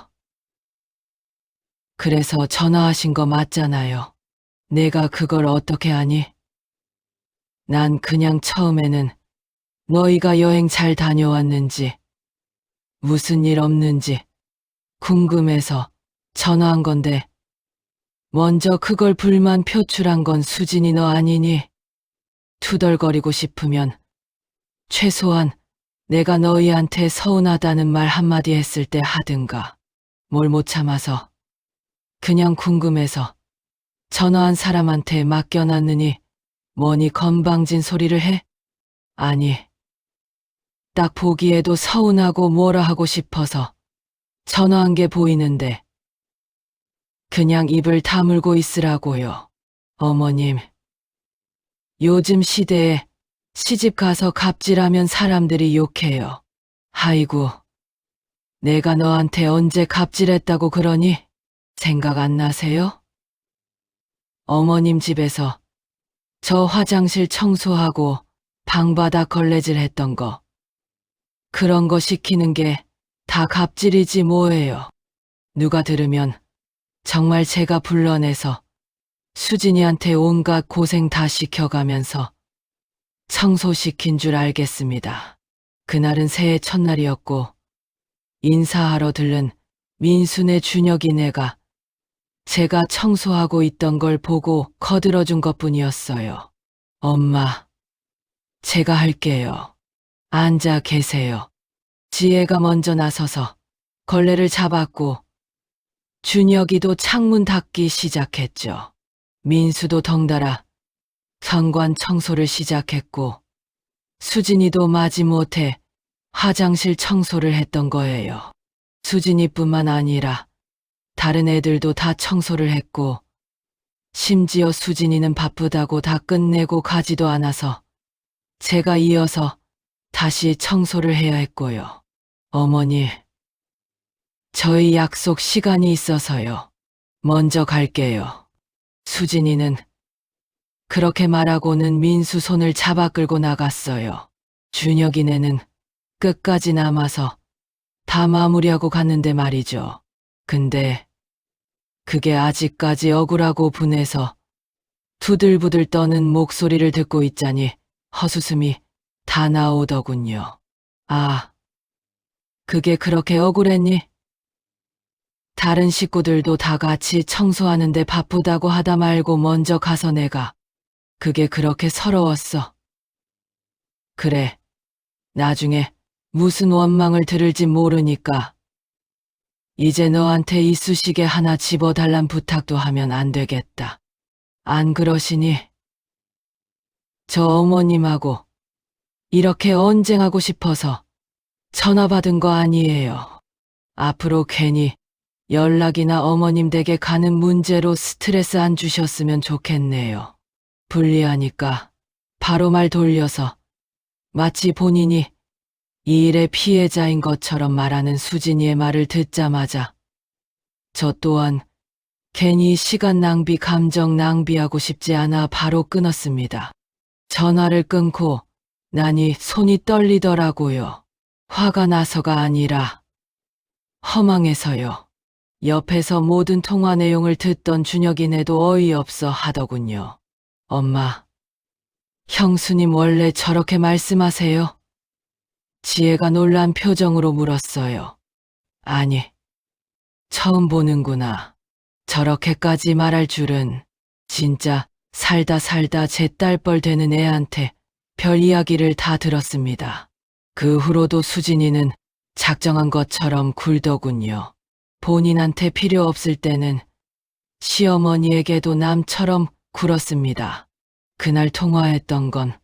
그래서 전화하신 거 맞잖아요. 내가 그걸 어떻게 아니? 난 그냥 처음에는 너희가 여행 잘 다녀왔는지, 무슨 일 없는지 궁금해서 전화한 건데, 먼저 그걸 불만 표출한 건 수진이 너 아니니? 투덜거리고 싶으면 최소한 내가 너희한테 서운하다는 말 한마디 했을 때 하든가. 뭘 못 참아서 그냥 궁금해서 전화한 사람한테 맡겨놨느니 뭐니 건방진 소리를 해? 아니, 딱 보기에도 서운하고 뭐라 하고 싶어서 전화한 게 보이는데 그냥 입을 다물고 있으라고요. 어머님, 요즘 시대에 시집 가서 갑질하면 사람들이 욕해요. 아이고, 내가 너한테 언제 갑질했다고 그러니? 생각 안 나세요? 어머님 집에서 저 화장실 청소하고 방바닥 걸레질 했던 거, 그런 거 시키는 게 다 갑질이지 뭐예요. 누가 들으면 정말 제가 불러내서 수진이한테 온갖 고생 다 시켜가면서 청소시킨 줄 알겠습니다. 그날은 새해 첫날이었고 인사하러 들른 민수네 준혁이네가 제가 청소하고 있던 걸 보고 거들어준 것뿐이었어요. 엄마, 제가 할게요. 앉아 계세요. 지혜가 먼저 나서서 걸레를 잡았고 준혁이도 창문 닫기 시작했죠. 민수도 덩달아 현관 청소를 시작했고 수진이도 마지못해 화장실 청소를 했던 거예요. 수진이뿐만 아니라 다른 애들도 다 청소를 했고, 심지어 수진이는 바쁘다고 다 끝내고 가지도 않아서 제가 이어서 다시 청소를 해야 했고요. 어머니, 저희 약속 시간이 있어서요. 먼저 갈게요. 수진이는 그렇게 말하고는 민수 손을 잡아 끌고 나갔어요. 준혁이네는 끝까지 남아서 다 마무리하고 갔는데 말이죠. 근데 그게 아직까지 억울하고 분해서 부들부들 떠는 목소리를 듣고 있자니 헛웃음이 다 나오더군요. 아, 그게 그렇게 억울했니? 다른 식구들도 다 같이 청소하는데 바쁘다고 하다 말고 먼저 가서 내가 그게 그렇게 서러웠어. 그래, 나중에 무슨 원망을 들을지 모르니까 이제 너한테 이쑤시개 하나 집어달란 부탁도 하면 안 되겠다. 안 그러시니? 저 어머님하고 이렇게 언쟁하고 싶어서 전화 받은 거 아니에요. 앞으로 괜히 연락이나 어머님 댁에 가는 문제로 스트레스 안 주셨으면 좋겠네요. 불리하니까 바로 말 돌려서 마치 본인이 이 일의 피해자인 것처럼 말하는 수진이의 말을 듣자마자 저 또한 괜히 시간 낭비, 감정 낭비하고 싶지 않아 바로 끊었습니다. 전화를 끊고 나니 손이 떨리더라고요. 화가 나서가 아니라 허망해서요. 옆에서 모든 통화 내용을 듣던 준혁이네도 어이없어 하더군요. 엄마, 형수님 원래 저렇게 말씀하세요? 지혜가 놀란 표정으로 물었어요. 아니, 처음 보는구나. 저렇게까지 말할 줄은. 진짜 살다 제 딸뻘 되는 애한테 별 이야기를 다 들었습니다. 그 후로도 수진이는 작정한 것처럼 굴더군요. 본인한테 필요 없을 때는 시어머니에게도 남처럼 굴었습니다. 그날 통화했던 건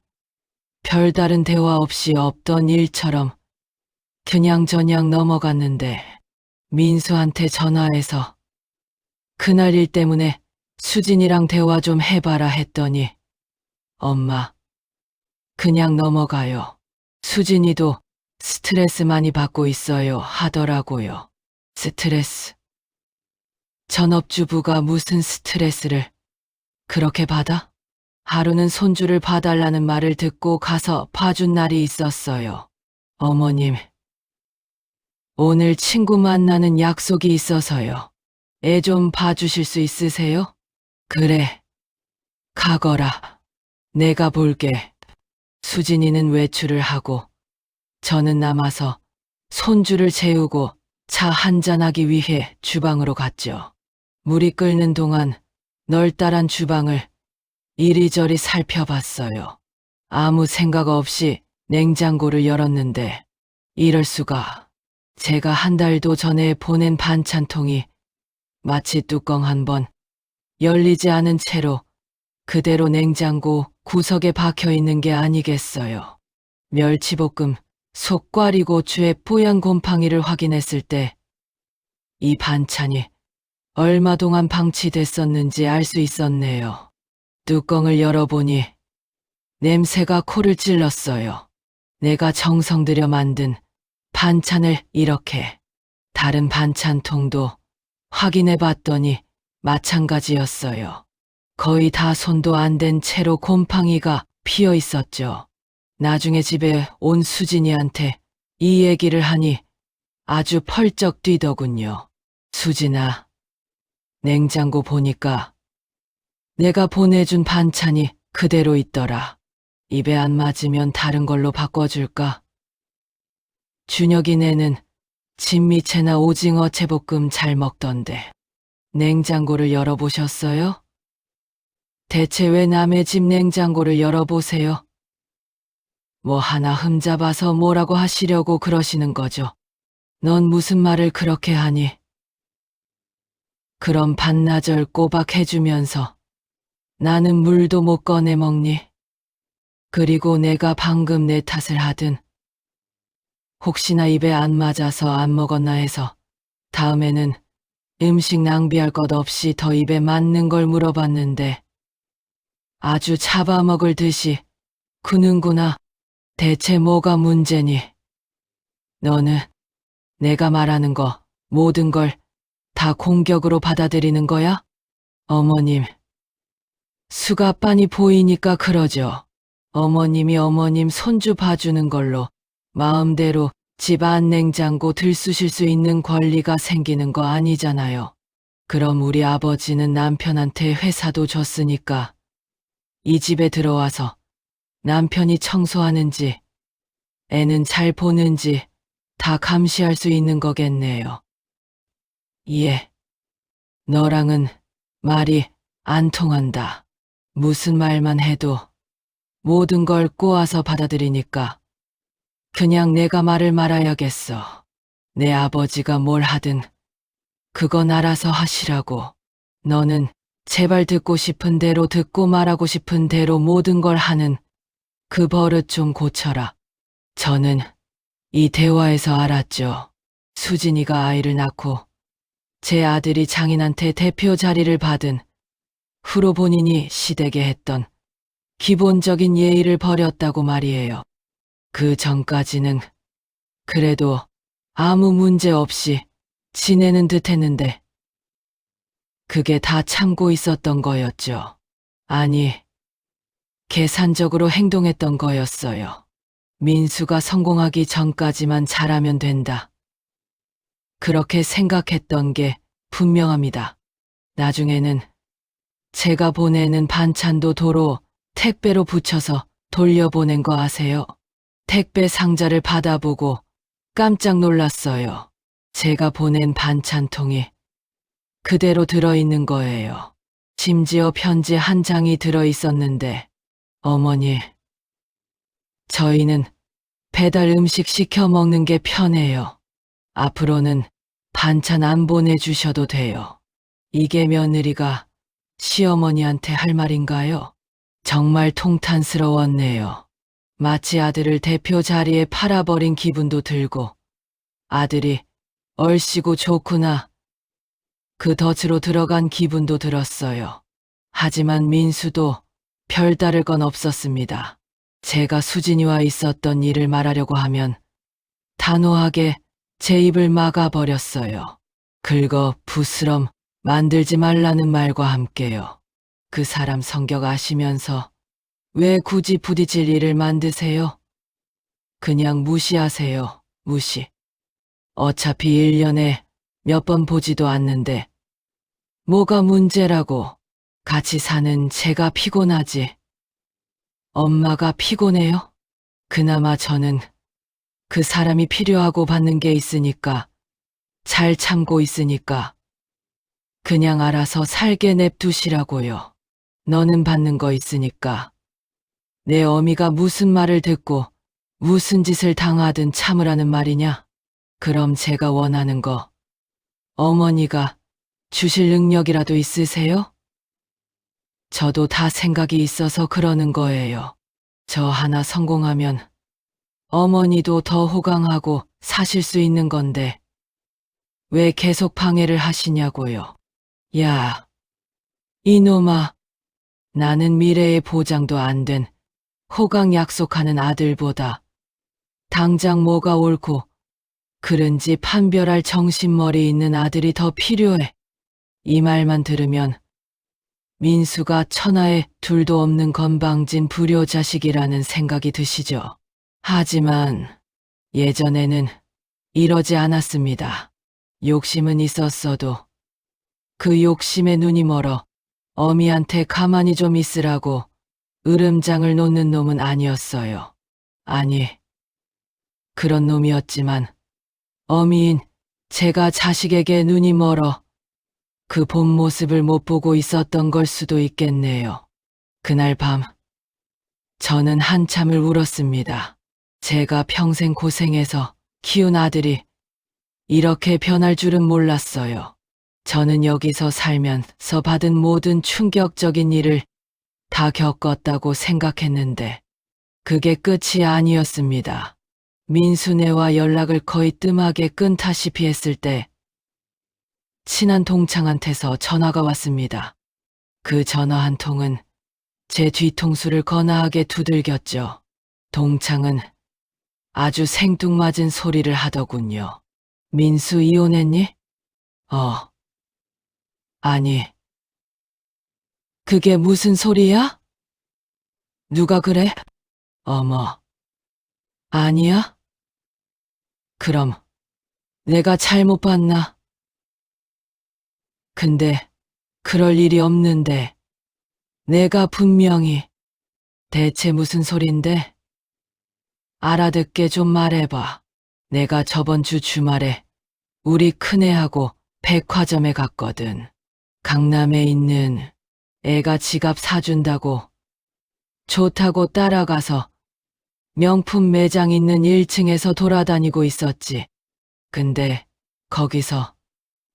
별다른 대화 없이 없던 일처럼 그냥저냥 넘어갔는데 민수한테 전화해서 그날 일 때문에 수진이랑 대화 좀 해봐라 했더니 엄마, 그냥 넘어가요. 수진이도 스트레스 많이 받고 있어요 하더라고요. 스트레스. 전업주부가 무슨 스트레스를 그렇게 받아? 하루는 손주를 봐달라는 말을 듣고 가서 봐준 날이 있었어요. 어머님, 오늘 친구 만나는 약속이 있어서요. 애 좀 봐주실 수 있으세요? 그래, 가거라. 내가 볼게. 수진이는 외출을 하고 저는 남아서 손주를 재우고 차 한잔하기 위해 주방으로 갔죠. 물이 끓는 동안 널따란 주방을 이리저리 살펴봤어요. 아무 생각 없이 냉장고를 열었는데 이럴 수가. 제가 한 달도 전에 보낸 반찬통이 마치 뚜껑 한 번 열리지 않은 채로 그대로 냉장고 구석에 박혀 있는 게 아니겠어요. 멸치볶음, 속과리고추에 뽀얀 곰팡이를 확인했을 때 이 반찬이 얼마 동안 방치됐었는지 알 수 있었네요. 뚜껑을 열어보니 냄새가 코를 찔렀어요. 내가 정성 들여 만든 반찬을 이렇게. 다른 반찬통도 확인해 봤더니 마찬가지였어요. 거의 다 손도 안 댄 채로 곰팡이가 피어 있었죠. 나중에 집에 온 수진이한테 이 얘기를 하니 아주 펄쩍 뛰더군요. 수진아, 냉장고 보니까 내가 보내준 반찬이 그대로 있더라. 입에 안 맞으면 다른 걸로 바꿔줄까? 준혁이네는 진미채나 오징어 채볶음 잘 먹던데 냉장고를 열어보셨어요? 대체 왜 남의 집 냉장고를 열어보세요? 뭐 하나 흠잡아서 뭐라고 하시려고 그러시는 거죠? 넌 무슨 말을 그렇게 하니? 그럼 반나절 꼬박 해주면서 나는 물도 못 꺼내 먹니? 그리고 내가 방금 내 탓을 하든 혹시나 입에 안 맞아서 안 먹었나 해서 다음에는 음식 낭비할 것 없이 더 입에 맞는 걸 물어봤는데 아주 잡아먹을 듯이 구는구나. 대체 뭐가 문제니? 너는 내가 말하는 거 모든 걸 다 공격으로 받아들이는 거야? 어머님, 수가 빤히 보이니까 그러죠. 어머님이 어머님 손주 봐주는 걸로 마음대로 집 안 냉장고 들쑤실 수 있는 권리가 생기는 거 아니잖아요. 그럼 우리 아버지는 남편한테 회사도 줬으니까 이 집에 들어와서 남편이 청소하는지 애는 잘 보는지 다 감시할 수 있는 거겠네요. 예, 너랑은 말이 안 통한다. 무슨 말만 해도 모든 걸 꼬아서 받아들이니까 그냥 내가 말을 말아야겠어. 내 아버지가 뭘 하든 그건 알아서 하시라고. 너는 제발 듣고 싶은 대로 듣고 말하고 싶은 대로 모든 걸 하는 그 버릇 좀 고쳐라. 저는 이 대화에서 알았죠. 수진이가 아이를 낳고 제 아들이 장인한테 대표 자리를 받은 후로 본인이 시댁에 했던 기본적인 예의를 버렸다고 말이에요. 그 전까지는 그래도 아무 문제 없이 지내는 듯 했는데 그게 다 참고 있었던 거였죠. 아니, 계산적으로 행동했던 거였어요. 민수가 성공하기 전까지만 잘하면 된다. 그렇게 생각했던 게 분명합니다. 나중에는 제가 보내는 반찬도 도로 택배로 붙여서 돌려보낸 거 아세요? 택배 상자를 받아보고 깜짝 놀랐어요. 제가 보낸 반찬통이 그대로 들어있는 거예요. 심지어 편지 한 장이 들어있었는데, 어머니, 저희는 배달 음식 시켜 먹는 게 편해요. 앞으로는 반찬 안 보내주셔도 돼요. 이게 며느리가 시어머니한테 할 말인가요? 정말 통탄스러웠네요. 마치 아들을 대표 자리에 팔아버린 기분도 들고 아들이 얼씨구 좋구나. 그 덫으로 들어간 기분도 들었어요. 하지만 민수도 별다를 건 없었습니다. 제가 수진이와 있었던 일을 말하려고 하면 단호하게 제 입을 막아버렸어요. 긁어 부스럼 만들지 말라는 말과 함께요. 그 사람 성격 아시면서 왜 굳이 부딪힐 일을 만드세요? 그냥 무시하세요. 무시. 어차피 1년에 몇 번 보지도 않는데 뭐가 문제라고. 같이 사는 제가 피곤하지. 엄마가 피곤해요? 그나마 저는 그 사람이 필요하고 받는 게 있으니까 잘 참고 있으니까 그냥 알아서 살게 냅두시라고요. 너는 받는 거 있으니까 내 어미가 무슨 말을 듣고 무슨 짓을 당하든 참으라는 말이냐? 그럼 제가 원하는 거 어머니가 주실 능력이라도 있으세요? 저도 다 생각이 있어서 그러는 거예요. 저 하나 성공하면 어머니도 더 호강하고 사실 수 있는 건데 왜 계속 방해를 하시냐고요. 야, 이놈아. 나는 미래의 보장도 안 된 호강 약속하는 아들보다 당장 뭐가 옳고 그른지 판별할 정신머리 있는 아들이 더 필요해. 이 말만 들으면 민수가 천하에 둘도 없는 건방진 불효자식이라는 생각이 드시죠. 하지만 예전에는 이러지 않았습니다. 욕심은 있었어도 그 욕심에 눈이 멀어 어미한테 가만히 좀 있으라고 으름장을 놓는 놈은 아니었어요. 아니, 그런 놈이었지만 어미인 제가 자식에게 눈이 멀어 그 본 모습을 못 보고 있었던 걸 수도 있겠네요. 그날 밤 저는 한참을 울었습니다. 제가 평생 고생해서 키운 아들이 이렇게 변할 줄은 몰랐어요. 저는 여기서 살면서 받은 모든 충격적인 일을 다 겪었다고 생각했는데 그게 끝이 아니었습니다. 민수네와 연락을 거의 뜸하게 끊다시피 했을 때 친한 동창한테서 전화가 왔습니다. 그 전화 한 통은 제 뒤통수를 거나하게 두들겼죠. 동창은 아주 생뚱맞은 소리를 하더군요. 민수 이혼했니? 아니. 그게 무슨 소리야? 누가 그래? 어머. 아니야? 그럼 내가 잘못 봤나? 근데 그럴 일이 없는데 내가 분명히 대체 무슨 소린데? 알아듣게 좀 말해봐. 내가 저번 주 주말에 우리 큰애하고 백화점에 갔거든. 강남에 있는 애가 지갑 사준다고 좋다고 따라가서 명품 매장 있는 1층에서 돌아다니고 있었지. 근데 거기서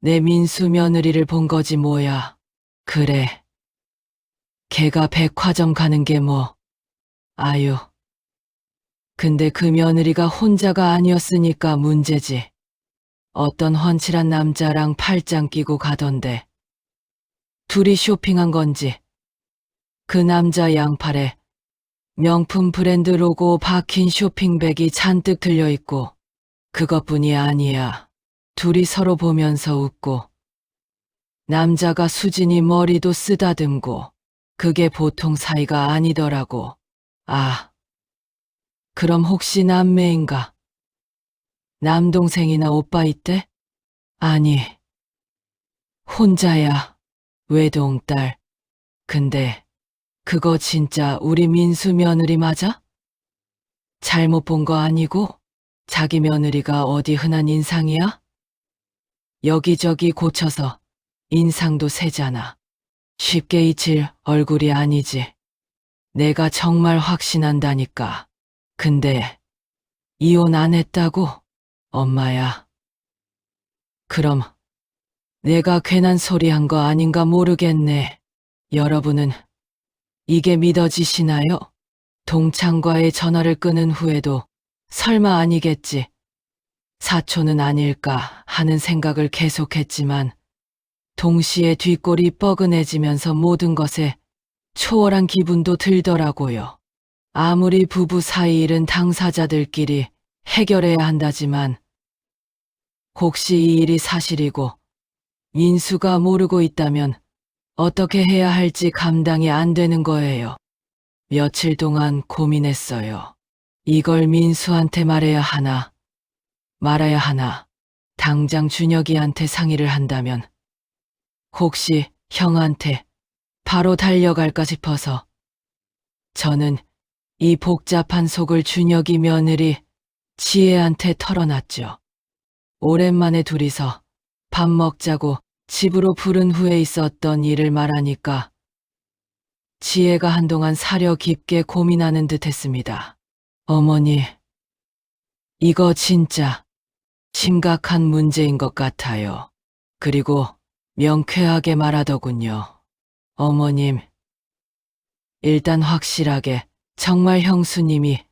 내 민수 며느리를 본 거지 뭐야. 그래. 걔가 백화점 가는 게 뭐. 아유. 근데 그 며느리가 혼자가 아니었으니까 문제지. 어떤 훤칠한 남자랑 팔짱 끼고 가던데. 둘이 쇼핑한 건지. 그 남자 양팔에 명품 브랜드 로고 박힌 쇼핑백이 잔뜩 들려있고 그것뿐이 아니야. 둘이 서로 보면서 웃고 남자가 수진이 머리도 쓰다듬고 그게 보통 사이가 아니더라고. 아, 그럼 혹시 남매인가? 남동생이나 오빠 있대? 아니, 혼자야. 외동딸. 근데 그거 진짜 우리 민수 며느리 맞아? 잘못 본 거 아니고? 자기 며느리가 어디 흔한 인상이야? 여기저기 고쳐서 인상도 세잖아. 쉽게 잊힐 얼굴이 아니지. 내가 정말 확신한다니까. 근데 이혼 안 했다고? 엄마야. 그럼 내가 괜한 소리 한 거 아닌가 모르겠네. 여러분은 이게 믿어지시나요? 동창과의 전화를 끊은 후에도 설마 아니겠지. 사촌은 아닐까 하는 생각을 계속했지만 동시에 뒷골이 뻐근해지면서 모든 것에 초월한 기분도 들더라고요. 아무리 부부 사이 일은 당사자들끼리 해결해야 한다지만 혹시 이 일이 사실이고 민수가 모르고 있다면 어떻게 해야 할지 감당이 안 되는 거예요. 며칠 동안 고민했어요. 이걸 민수한테 말해야 하나, 말아야 하나. 당장 준혁이한테 상의를 한다면 혹시 형한테 바로 달려갈까 싶어서 저는 이 복잡한 속을 준혁이 며느리 지혜한테 털어놨죠. 오랜만에 둘이서 밥 먹자고 집으로 부른 후에 있었던 일을 말하니까 지혜가 한동안 사려 깊게 고민하는 듯 했습니다. 어머니, 이거 진짜 심각한 문제인 것 같아요. 그리고 명쾌하게 말하더군요. 어머님, 일단 확실하게 정말 형수님이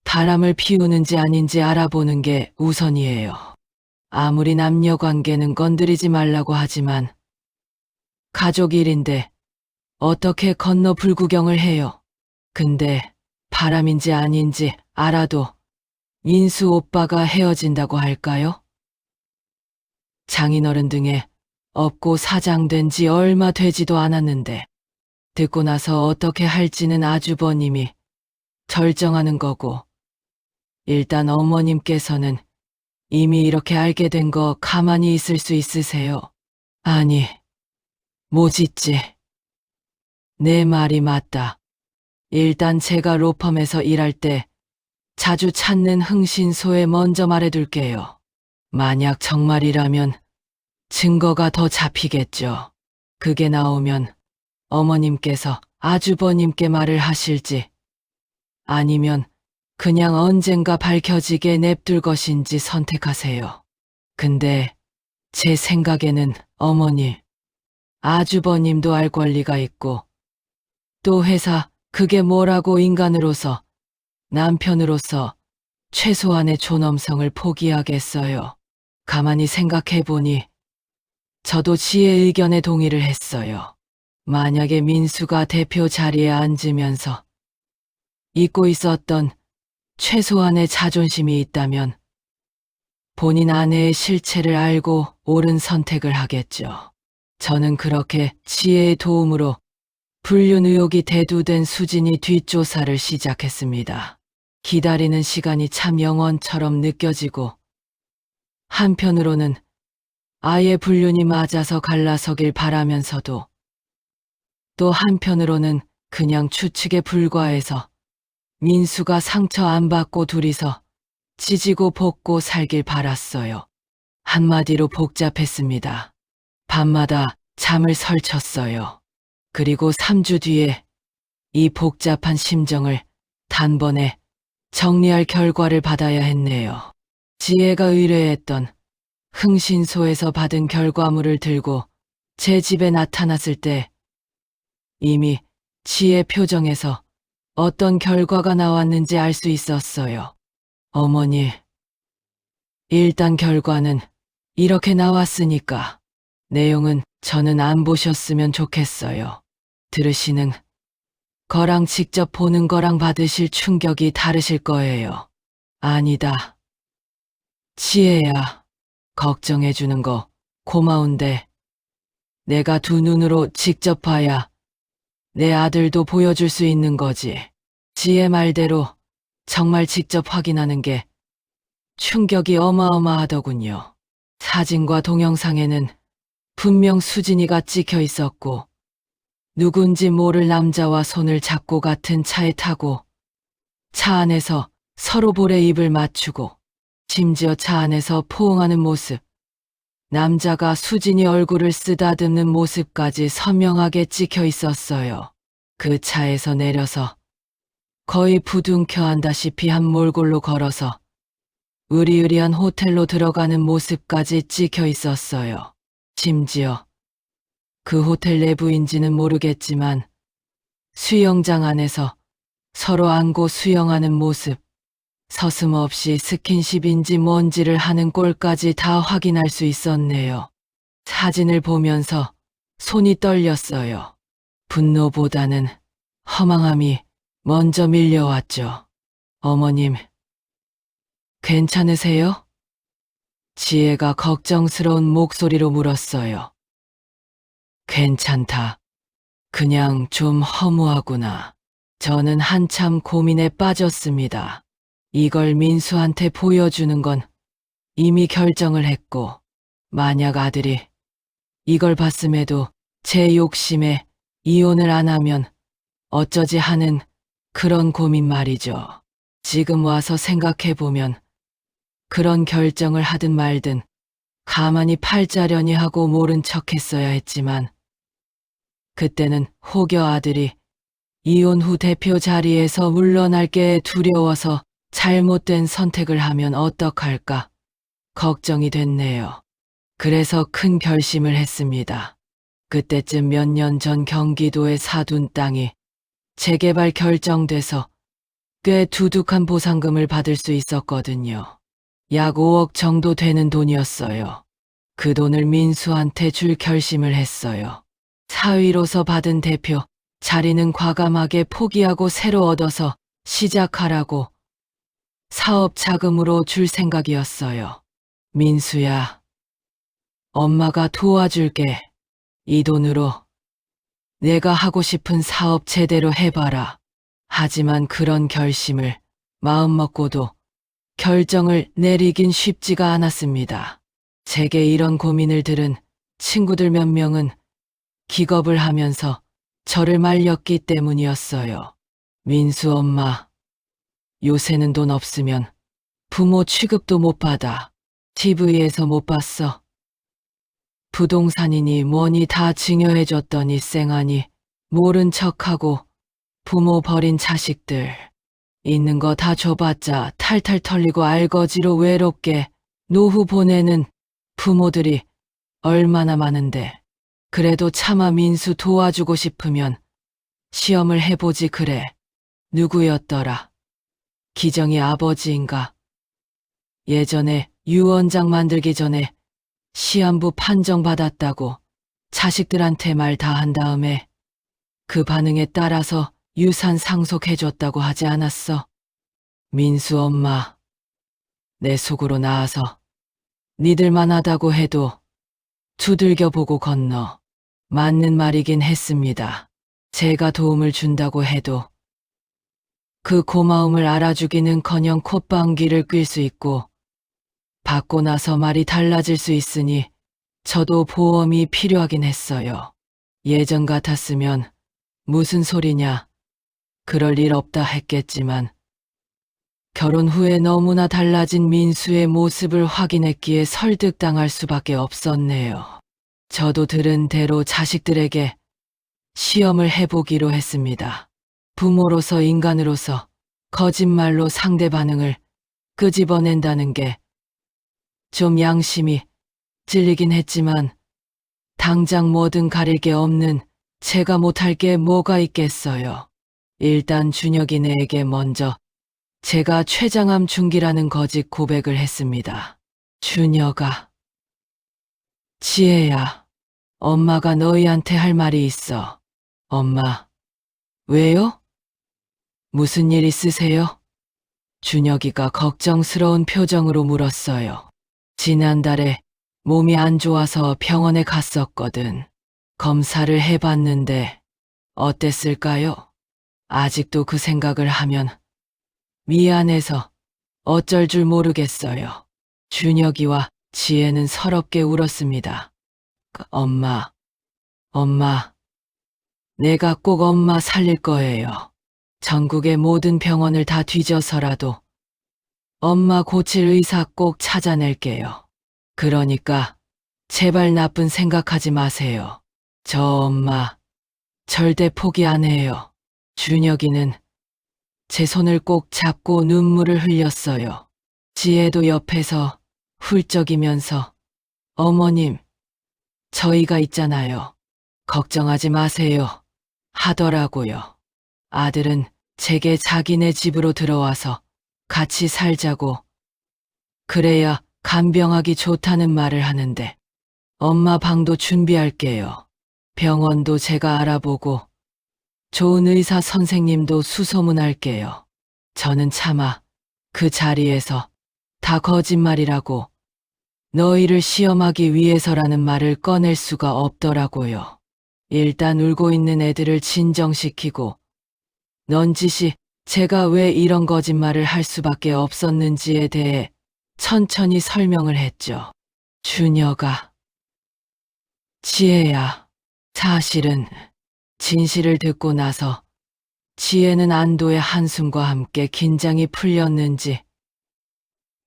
바람을 피우는지 아닌지 알아보는 게 우선이에요. 아무리 남녀 관계는 건드리지 말라고 하지만 가족 일인데 어떻게 건너 불구경을 해요. 근데 바람인지 아닌지 알아도 민수 오빠가 헤어진다고 할까요? 장인어른 등에 업고 사장된 지 얼마 되지도 않았는데 듣고 나서 어떻게 할지는 아주버님이 결정하는 거고 일단 어머님께서는 이미 이렇게 알게 된 거 가만히 있을 수 있으세요? 아니, 못 잊지. 내 말이 맞다. 일단 제가 로펌에서 일할 때 자주 찾는 흥신소에 먼저 말해둘게요. 만약 정말이라면 증거가 더 잡히겠죠. 그게 나오면 어머님께서 아주버님께 말을 하실지 아니면 그냥 언젠가 밝혀지게 냅둘 것인지 선택하세요. 근데 제 생각에는 어머니, 아주버님도 알 권리가 있고 또 회사 그게 뭐라고 인간으로서 남편으로서 최소한의 존엄성을 포기하겠어요. 가만히 생각해보니 저도 지혜 의견에 동의를 했어요. 만약에 민수가 대표 자리에 앉으면서 잊고 있었던 최소한의 자존심이 있다면 본인 아내의 실체를 알고 옳은 선택을 하겠죠. 저는 그렇게 지혜의 도움으로 불륜 의혹이 대두된 수진이 뒷조사를 시작했습니다. 기다리는 시간이 참 영원처럼 느껴지고 한편으로는 아예 불륜이 맞아서 갈라서길 바라면서도 또 한편으로는 그냥 추측에 불과해서 민수가 상처 안 받고 둘이서 지지고 볶고 살길 바랐어요. 한마디로 복잡했습니다. 밤마다 잠을 설쳤어요. 그리고 3주 뒤에 이 복잡한 심정을 단번에 정리할 결과를 받아야 했네요. 지혜가 의뢰했던 흥신소에서 받은 결과물을 들고 제 집에 나타났을 때 이미 지혜 표정에서 어떤 결과가 나왔는지 알 수 있었어요. 어머니, 일단 결과는 이렇게 나왔으니까 내용은 저는 안 보셨으면 좋겠어요. 들으시는 거랑 직접 보는 거랑 받으실 충격이 다르실 거예요. 아니다. 지혜야, 걱정해주는 거 고마운데 내가 두 눈으로 직접 봐야 내 아들도 보여줄 수 있는 거지. 지혜 말대로 정말 직접 확인하는 게 충격이 어마어마하더군요. 사진과 동영상에는 분명 수진이가 찍혀 있었고 누군지 모를 남자와 손을 잡고 같은 차에 타고 차 안에서 서로 볼에 입을 맞추고 심지어 차 안에서 포옹하는 모습, 남자가 수진이 얼굴을 쓰다듬는 모습까지 선명하게 찍혀 있었어요. 그 차에서 내려서 거의 부둥켜 안다시피 한 몰골로 걸어서 으리으리한 호텔로 들어가는 모습까지 찍혀 있었어요. 심지어 그 호텔 내부인지는 모르겠지만 수영장 안에서 서로 안고 수영하는 모습, 서슴없이 스킨십인지 뭔지를 하는 꼴까지 다 확인할 수 있었네요. 사진을 보면서 손이 떨렸어요. 분노보다는 허망함이 먼저 밀려왔죠. 어머님, 괜찮으세요? 지혜가 걱정스러운 목소리로 물었어요. 괜찮다. 그냥 좀 허무하구나. 저는 한참 고민에 빠졌습니다. 이걸 민수한테 보여주는 건 이미 결정을 했고, 만약 아들이 이걸 봤음에도 제 욕심에 이혼을 안 하면 어쩌지 하는 그런 고민 말이죠. 지금 와서 생각해보면 그런 결정을 하든 말든 가만히 팔자려니 하고 모른 척 했어야 했지만 그때는 혹여 아들이 이혼 후 대표 자리에서 물러날 게 두려워서 잘못된 선택을 하면 어떡할까 걱정이 됐네요. 그래서 큰 결심을 했습니다. 그때쯤 몇 년 전 경기도에 사둔 땅이 재개발 결정돼서 꽤 두둑한 보상금을 받을 수 있었거든요. 약 5억 정도 되는 돈이었어요. 그 돈을 민수한테 줄 결심을 했어요. 사위로서 받은 대표 자리는 과감하게 포기하고 새로 얻어서 시작하라고 사업 자금으로 줄 생각이었어요. 민수야, 엄마가 도와줄게. 이 돈으로 내가 하고 싶은 사업 제대로 해봐라. 하지만 그런 결심을 마음먹고도 결정을 내리긴 쉽지가 않았습니다. 제게 이런 고민을 들은 친구들 몇 명은 기겁을 하면서 저를 말렸기 때문이었어요. 민수 엄마, 요새는 돈 없으면 부모 취급도 못 받아. TV에서 못 봤어. 부동산이니 뭐니 다 증여해줬더니 쌩하니 모른 척하고 부모 버린 자식들. 있는 거 다 줘봤자 탈탈 털리고 알거지로 외롭게 노후 보내는 부모들이 얼마나 많은데. 그래도 차마 민수 도와주고 싶으면 시험을 해보지 그래. 누구였더라? 기정이 아버지인가? 예전에 유원장 만들기 전에 시한부 판정받았다고 자식들한테 말 다 한 다음에 그 반응에 따라서 유산 상속해줬다고 하지 않았어. 민수 엄마, 내 속으로 나와서 니들만 하다고 해도 두들겨 보고 건너 맞는 말이긴 했습니다. 제가 도움을 준다고 해도 그 고마움을 알아주기는커녕 콧방귀를 낄 수 있고 받고 나서 말이 달라질 수 있으니 저도 보험이 필요하긴 했어요. 예전 같았으면 무슨 소리냐, 그럴 일 없다 했겠지만 결혼 후에 너무나 달라진 민수의 모습을 확인했기에 설득당할 수밖에 없었네요. 저도 들은 대로 자식들에게 시험을 해보기로 했습니다. 부모로서 인간으로서 거짓말로 상대 반응을 끄집어낸다는 게 좀 양심이 찔리긴 했지만 당장 뭐든 가릴 게 없는 제가 못할 게 뭐가 있겠어요. 일단 준혁이네에게 먼저 제가 췌장암 중기라는 거짓 고백을 했습니다. 준혁아, 지혜야, 엄마가 너희한테 할 말이 있어. 엄마, 왜요? 무슨 일 있으세요? 준혁이가 걱정스러운 표정으로 물었어요. 지난달에 몸이 안 좋아서 병원에 갔었거든. 검사를 해봤는데 어땠을까요? 아직도 그 생각을 하면 미안해서 어쩔 줄 모르겠어요. 준혁이와 지혜는 서럽게 울었습니다. 엄마, 내가 꼭 엄마 살릴 거예요. 전국의 모든 병원을 다 뒤져서라도 엄마 고칠 의사 꼭 찾아낼게요. 그러니까 제발 나쁜 생각하지 마세요. 저 엄마 절대 포기 안 해요. 준혁이는 제 손을 꼭 잡고 눈물을 흘렸어요. 지혜도 옆에서 훌쩍이면서 어머님, 저희가 있잖아요. 걱정하지 마세요. 하더라고요. 아들은 제게 자기네 집으로 들어와서 같이 살자고, 그래야 간병하기 좋다는 말을 하는데 엄마 방도 준비할게요. 병원도 제가 알아보고 좋은 의사 선생님도 수소문할게요. 저는 차마 그 자리에서 다 거짓말이라고 너희를 시험하기 위해서라는 말을 꺼낼 수가 없더라고요. 일단 울고 있는 애들을 진정시키고 넌지시 제가 왜 이런 거짓말을 할 수밖에 없었는지에 대해 천천히 설명을 했죠. 준혁아, 지혜야, 사실은 진실을 듣고 나서 지혜는 안도의 한숨과 함께 긴장이 풀렸는지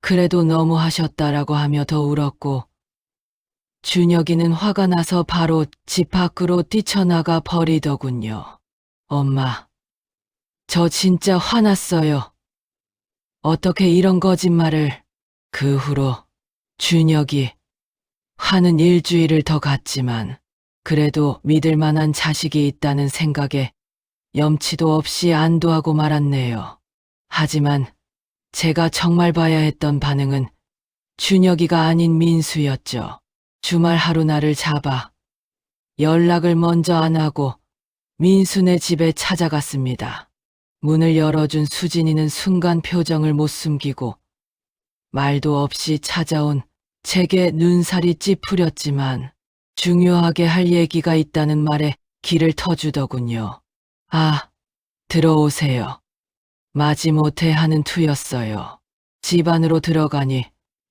그래도 너무 하셨다라고 하며 더 울었고 준혁이는 화가 나서 바로 집 밖으로 뛰쳐나가 버리더군요. 엄마, 저 진짜 화났어요. 어떻게 이런 거짓말을. 그 후로 준혁이 화는 일주일을 더 갔지만 그래도 믿을 만한 자식이 있다는 생각에 염치도 없이 안도하고 말았네요. 하지만 제가 정말 봐야 했던 반응은 준혁이가 아닌 민수였죠. 주말 하루 나를 잡아 연락을 먼저 안 하고 민수네 집에 찾아갔습니다. 문을 열어준 수진이는 순간 표정을 못 숨기고 말도 없이 찾아온 제게 눈살이 찌푸렸지만 중요하게 할 얘기가 있다는 말에 길을 터주더군요. 아, 들어오세요. 마지못해 하는 투였어요. 집 안으로 들어가니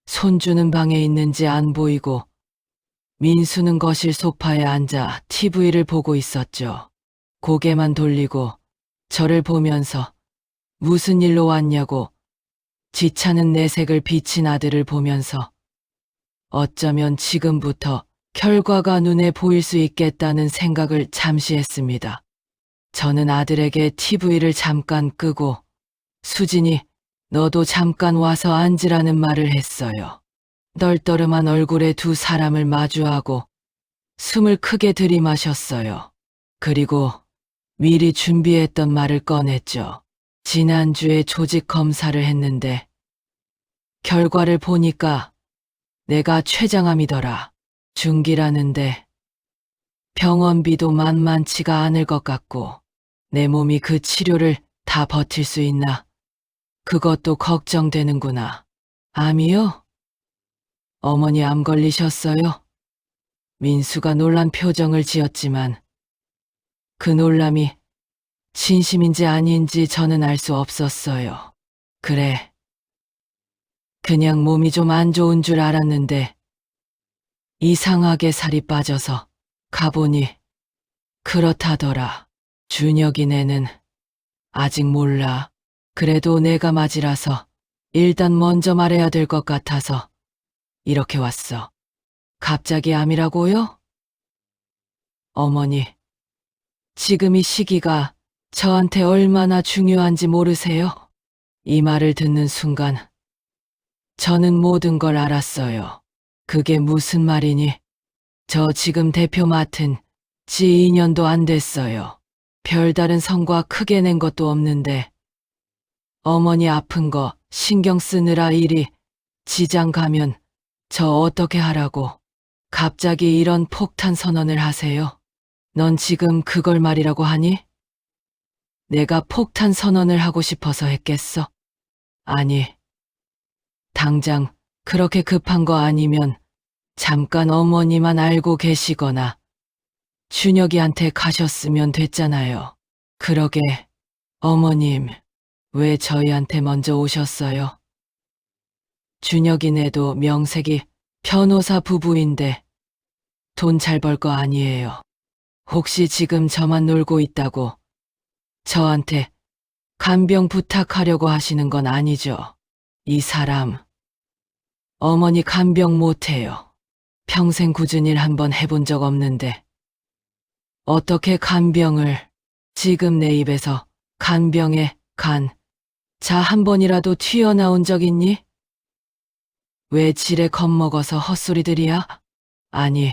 손주는 방에 있는지 안 보이고 민수는 거실 소파에 앉아 TV를 보고 있었죠. 고개만 돌리고 저를 보면서 무슨 일로 왔냐고 지차는 내색을 비친 아들을 보면서 어쩌면 지금부터 결과가 눈에 보일 수 있겠다는 생각을 잠시 했습니다. 저는 아들에게 TV를 잠깐 끄고 수진이 너도 잠깐 와서 앉으라는 말을 했어요. 널떠름한 얼굴의 두 사람을 마주하고 숨을 크게 들이마셨어요. 그리고 미리 준비했던 말을 꺼냈죠. 지난주에 조직 검사를 했는데 결과를 보니까 내가 췌장암이더라. 중기라는데 병원비도 만만치가 않을 것 같고 내 몸이 그 치료를 다 버틸 수 있나? 그것도 걱정되는구나. 암이요? 어머니 암 걸리셨어요? 민수가 놀란 표정을 지었지만 그 놀람이 진심인지 아닌지 저는 알 수 없었어요. 그래. 그냥 몸이 좀 안 좋은 줄 알았는데 이상하게 살이 빠져서 가보니 그렇다더라. 준혁이네는 아직 몰라. 그래도 내가 맞이라서 일단 먼저 말해야 될 것 같아서 이렇게 왔어. 갑자기 암이라고요? 어머니, 지금 이 시기가 저한테 얼마나 중요한지 모르세요? 이 말을 듣는 순간 저는 모든 걸 알았어요. 그게 무슨 말이니? 저 지금 대표 맡은 지 2년도 안 됐어요. 별다른 성과 크게 낸 것도 없는데 어머니 아픈 거 신경 쓰느라 일이 지장 가면 저 어떻게 하라고 갑자기 이런 폭탄 선언을 하세요? 넌 지금 그걸 말이라고 하니? 내가 폭탄 선언을 하고 싶어서 했겠어? 아니, 당장 그렇게 급한 거 아니면 잠깐 어머니만 알고 계시거나 준혁이한테 가셨으면 됐잖아요. 그러게, 어머님, 왜 저희한테 먼저 오셨어요? 준혁이네도 명색이 변호사 부부인데 돈 잘 벌 거 아니에요. 혹시 지금 저만 놀고 있다고 저한테 간병 부탁하려고 하시는 건 아니죠? 이 사람, 어머니 간병 못해요. 평생 굳은 일 한번 해본 적 없는데 어떻게 간병을, 지금 내 입에서 간병에 간, 자 한 번이라도 튀어나온 적 있니? 왜 지레 겁먹어서 헛소리들이야? 아니,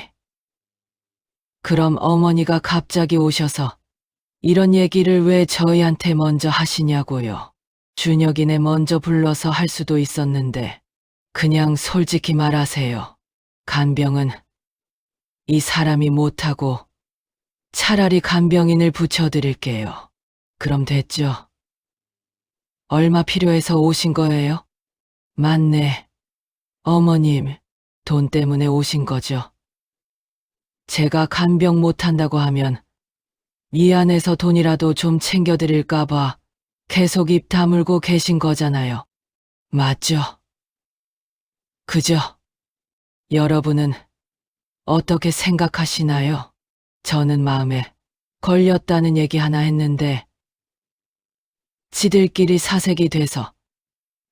그럼 어머니가 갑자기 오셔서 이런 얘기를 왜 저희한테 먼저 하시냐고요. 준혁이네 먼저 불러서 할 수도 있었는데 그냥 솔직히 말하세요. 간병은 이 사람이 못하고 차라리 간병인을 붙여드릴게요. 그럼 됐죠? 얼마 필요해서 오신 거예요? 맞네. 어머님, 돈 때문에 오신 거죠? 제가 간병 못한다고 하면 이 안에서 돈이라도 좀 챙겨드릴까봐 계속 입 다물고 계신 거잖아요. 맞죠? 그죠? 여러분은 어떻게 생각하시나요? 저는 마음에 걸렸다는 얘기 하나 했는데 지들끼리 사색이 돼서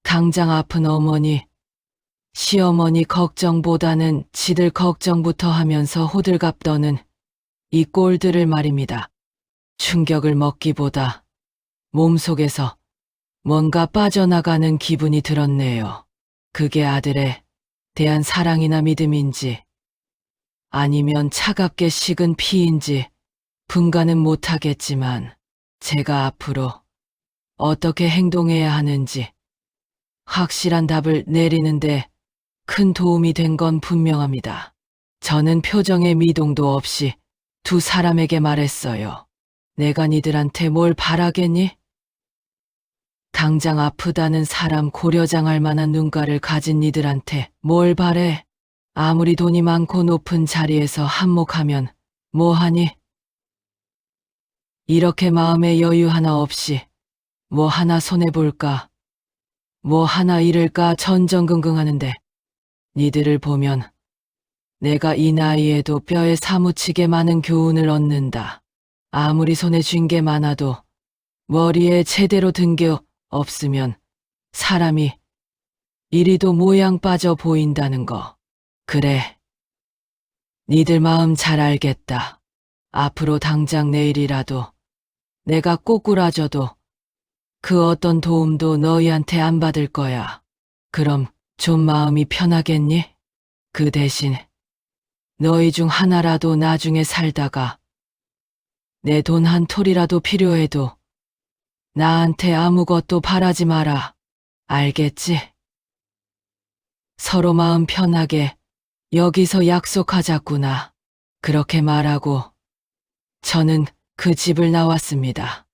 당장 아픈 어머니, 시어머니 걱정보다는 지들 걱정부터 하면서 호들갑 떠는 이 꼴들을 말입니다. 충격을 먹기보다 몸속에서 뭔가 빠져나가는 기분이 들었네요. 그게 아들에 대한 사랑이나 믿음인지 아니면 차갑게 식은 피인지 분간은 못하겠지만 제가 앞으로 어떻게 행동해야 하는지 확실한 답을 내리는데 큰 도움이 된 건 분명합니다. 저는 표정에 미동도 없이 두 사람에게 말했어요. 내가 니들한테 뭘 바라겠니? 당장 아프다는 사람 고려장할 만한 눈가를 가진 니들한테 뭘 바래? 아무리 돈이 많고 높은 자리에서 한몫하면 뭐하니? 이렇게 마음의 여유 하나 없이 뭐 하나 손해볼까? 뭐 하나 잃을까 전전긍긍하는데 니들을 보면 내가 이 나이에도 뼈에 사무치게 많은 교훈을 얻는다. 아무리 손에 쥔 게 많아도 머리에 제대로 든 게 없으면 사람이 이리도 모양 빠져 보인다는 거. 그래. 니들 마음 잘 알겠다. 앞으로 당장 내일이라도 내가 꼬꾸라져도 그 어떤 도움도 너희한테 안 받을 거야. 그럼 좀 마음이 편하겠니? 그 대신 너희 중 하나라도 나중에 살다가 내 돈 한 톨이라도 필요해도 나한테 아무것도 바라지 마라. 알겠지? 서로 마음 편하게 여기서 약속하자꾸나. 그렇게 말하고 저는 그 집을 나왔습니다.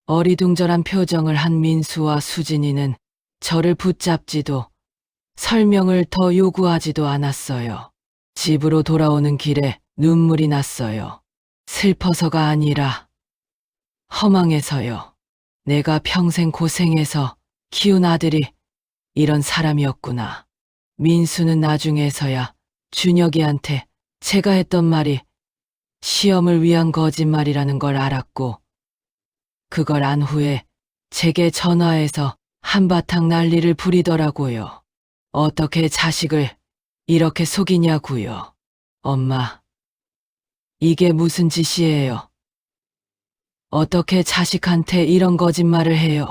어리둥절한 표정을 한 민수와 수진이는 저를 붙잡지도 설명을 더 요구하지도 않았어요. 집으로 돌아오는 길에 눈물이 났어요. 슬퍼서가 아니라 허망해서요. 내가 평생 고생해서 키운 아들이 이런 사람이었구나. 민수는 나중에서야 준혁이한테 제가 했던 말이 시험을 위한 거짓말이라는 걸 알았고, 그걸 안 후에 제게 전화해서 한바탕 난리를 부리더라고요. 어떻게 자식을 이렇게 속이냐고요. 엄마, 이게 무슨 짓이에요? 어떻게 자식한테 이런 거짓말을 해요?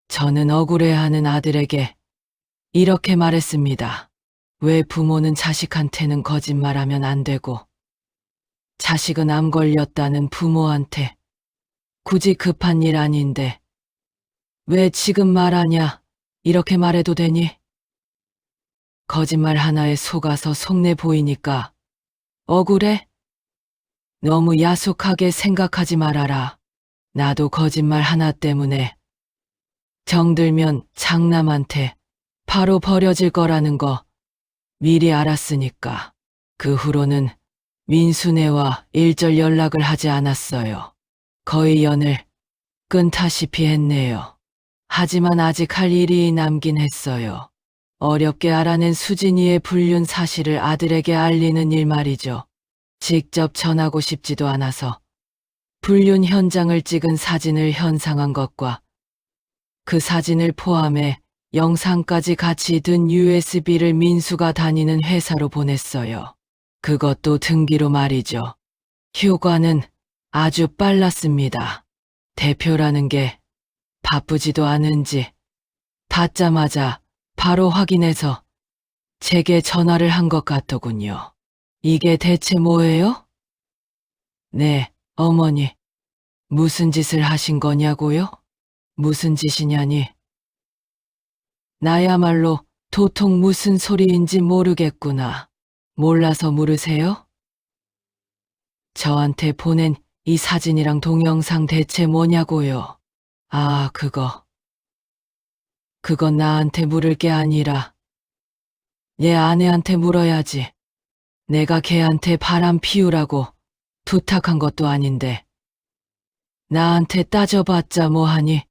저는 억울해하는 아들에게 이렇게 말했습니다. 왜 부모는 자식한테는 거짓말하면 안 되고 자식은 암 걸렸다는 부모한테 굳이 급한 일 아닌데 왜 지금 말하냐? 이렇게 말해도 되니? 거짓말 하나에 속아서 속내 보이니까 억울해? 너무 야속하게 생각하지 말아라. 나도 거짓말 하나 때문에 정들면 장남한테 바로 버려질 거라는 거 미리 알았으니까. 그 후로는 민수네와 일절 연락을 하지 않았어요. 거의 연을 끈다시피 했네요. 하지만 아직 할 일이 남긴 했어요. 어렵게 알아낸 수진이의 불륜 사실을 아들에게 알리는 일 말이죠. 직접 전하고 싶지도 않아서 불륜 현장을 찍은 사진을 현상한 것과 그 사진을 포함해 영상까지 같이 든 USB를 민수가 다니는 회사로 보냈어요. 그것도 등기로 말이죠. 효과는 아주 빨랐습니다. 대표라는 게 바쁘지도 않은지 받자마자 바로 확인해서 제게 전화를 한 것 같더군요. 이게 대체 뭐예요? 네, 어머니. 무슨 짓을 하신 거냐고요? 무슨 짓이냐니? 나야말로 도통 무슨 소리인지 모르겠구나. 몰라서 물으세요? 저한테 보낸 이 사진이랑 동영상 대체 뭐냐고요? 아, 그건 나한테 물을 게 아니라 얘 아내한테 물어야지. 내가 걔한테 바람 피우라고 부탁한 것도 아닌데 나한테 따져봤자 뭐하니?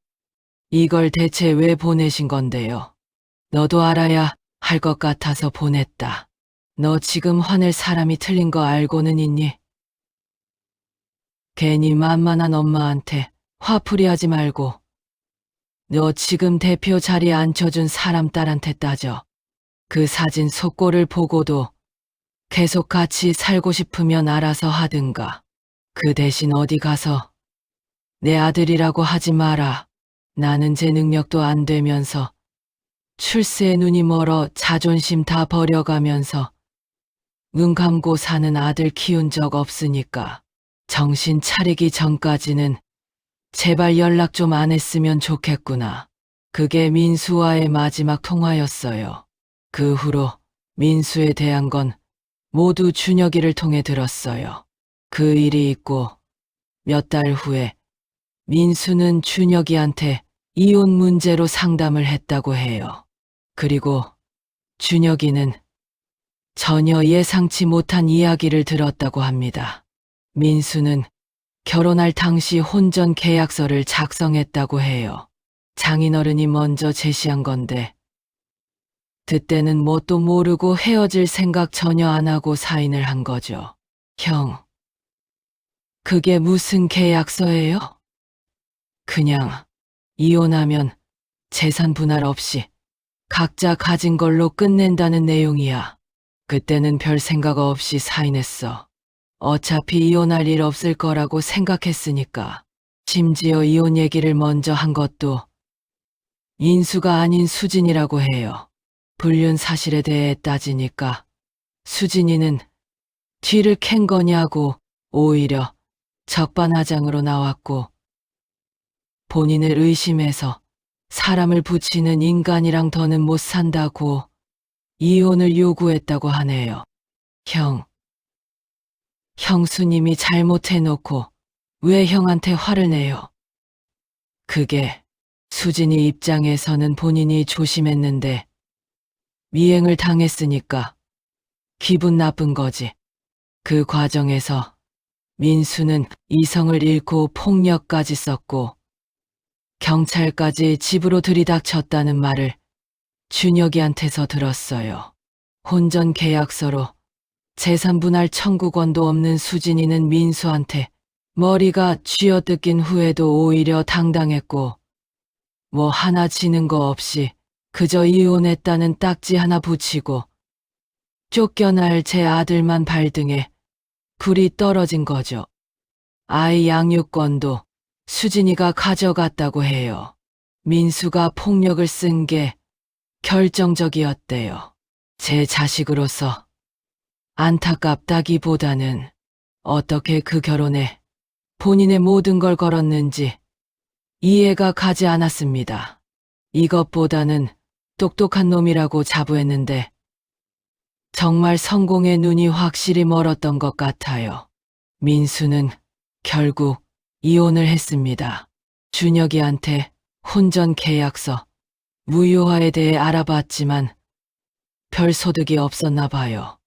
이걸 대체 왜 보내신 건데요? 너도 알아야 할 것 같아서 보냈다. 너 지금 화낼 사람이 틀린 거 알고는 있니? 괜히 만만한 엄마한테 화풀이하지 말고 너 지금 대표 자리에 앉혀준 사람 딸한테 따져. 그 사진 속고를 보고도 계속 같이 살고 싶으면 알아서 하든가. 그 대신 어디 가서 내 아들이라고 하지 마라. 나는 제 능력도 안 되면서 출세에 눈이 멀어 자존심 다 버려가면서 눈 감고 사는 아들 키운 적 없으니까 정신 차리기 전까지는 제발 연락 좀 안 했으면 좋겠구나. 그게 민수와의 마지막 통화였어요. 그 후로 민수에 대한 건 모두 준혁이를 통해 들었어요. 그 일이 있고 몇 달 후에 민수는 준혁이한테 이혼 문제로 상담을 했다고 해요. 그리고 준혁이는 전혀 예상치 못한 이야기를 들었다고 합니다. 민수는 결혼할 당시 혼전 계약서를 작성했다고 해요. 장인어른이 먼저 제시한 건데 그때는 뭣도 모르고 헤어질 생각 전혀 안 하고 사인을 한 거죠. 형, 그게 무슨 계약서예요? 그냥 이혼하면 재산 분할 없이 각자 가진 걸로 끝낸다는 내용이야. 그때는 별 생각 없이 사인했어. 어차피 이혼할 일 없을 거라고 생각했으니까. 심지어 이혼 얘기를 먼저 한 것도 인수가 아닌 수진이라고 해요. 불륜 사실에 대해 따지니까 수진이는 뒤를 캔 거냐고 오히려 적반하장으로 나왔고 본인을 의심해서 사람을 붙이는 인간이랑 더는 못 산다고 이혼을 요구했다고 하네요. 형수님이 잘못해놓고 왜 형한테 화를 내요? 그게 수진이 입장에서는 본인이 조심했는데 미행을 당했으니까 기분 나쁜 거지. 그 과정에서 민수는 이성을 잃고 폭력까지 썼고 경찰까지 집으로 들이닥쳤다는 말을 준혁이한테서 들었어요. 혼전 계약서로 재산 분할 청구권도 없는 수진이는 민수한테 머리가 쥐어뜯긴 후에도 오히려 당당했고 뭐 하나 지는 거 없이 그저 이혼했다는 딱지 하나 붙이고 쫓겨날 제 아들만 발등에 불이 떨어진 거죠. 아이 양육권도 수진이가 가져갔다고 해요. 민수가 폭력을 쓴 게 결정적이었대요. 제 자식으로서 안타깝다기보다는 어떻게 그 결혼에 본인의 모든 걸 걸었는지 이해가 가지 않았습니다. 이것보다는 똑똑한 놈이라고 자부했는데 정말 성공의 눈이 확실히 멀었던 것 같아요. 민수는 결국 이혼을 했습니다. 준혁이한테 혼전 계약서, 무효화에 대해 알아봤지만 별 소득이 없었나 봐요.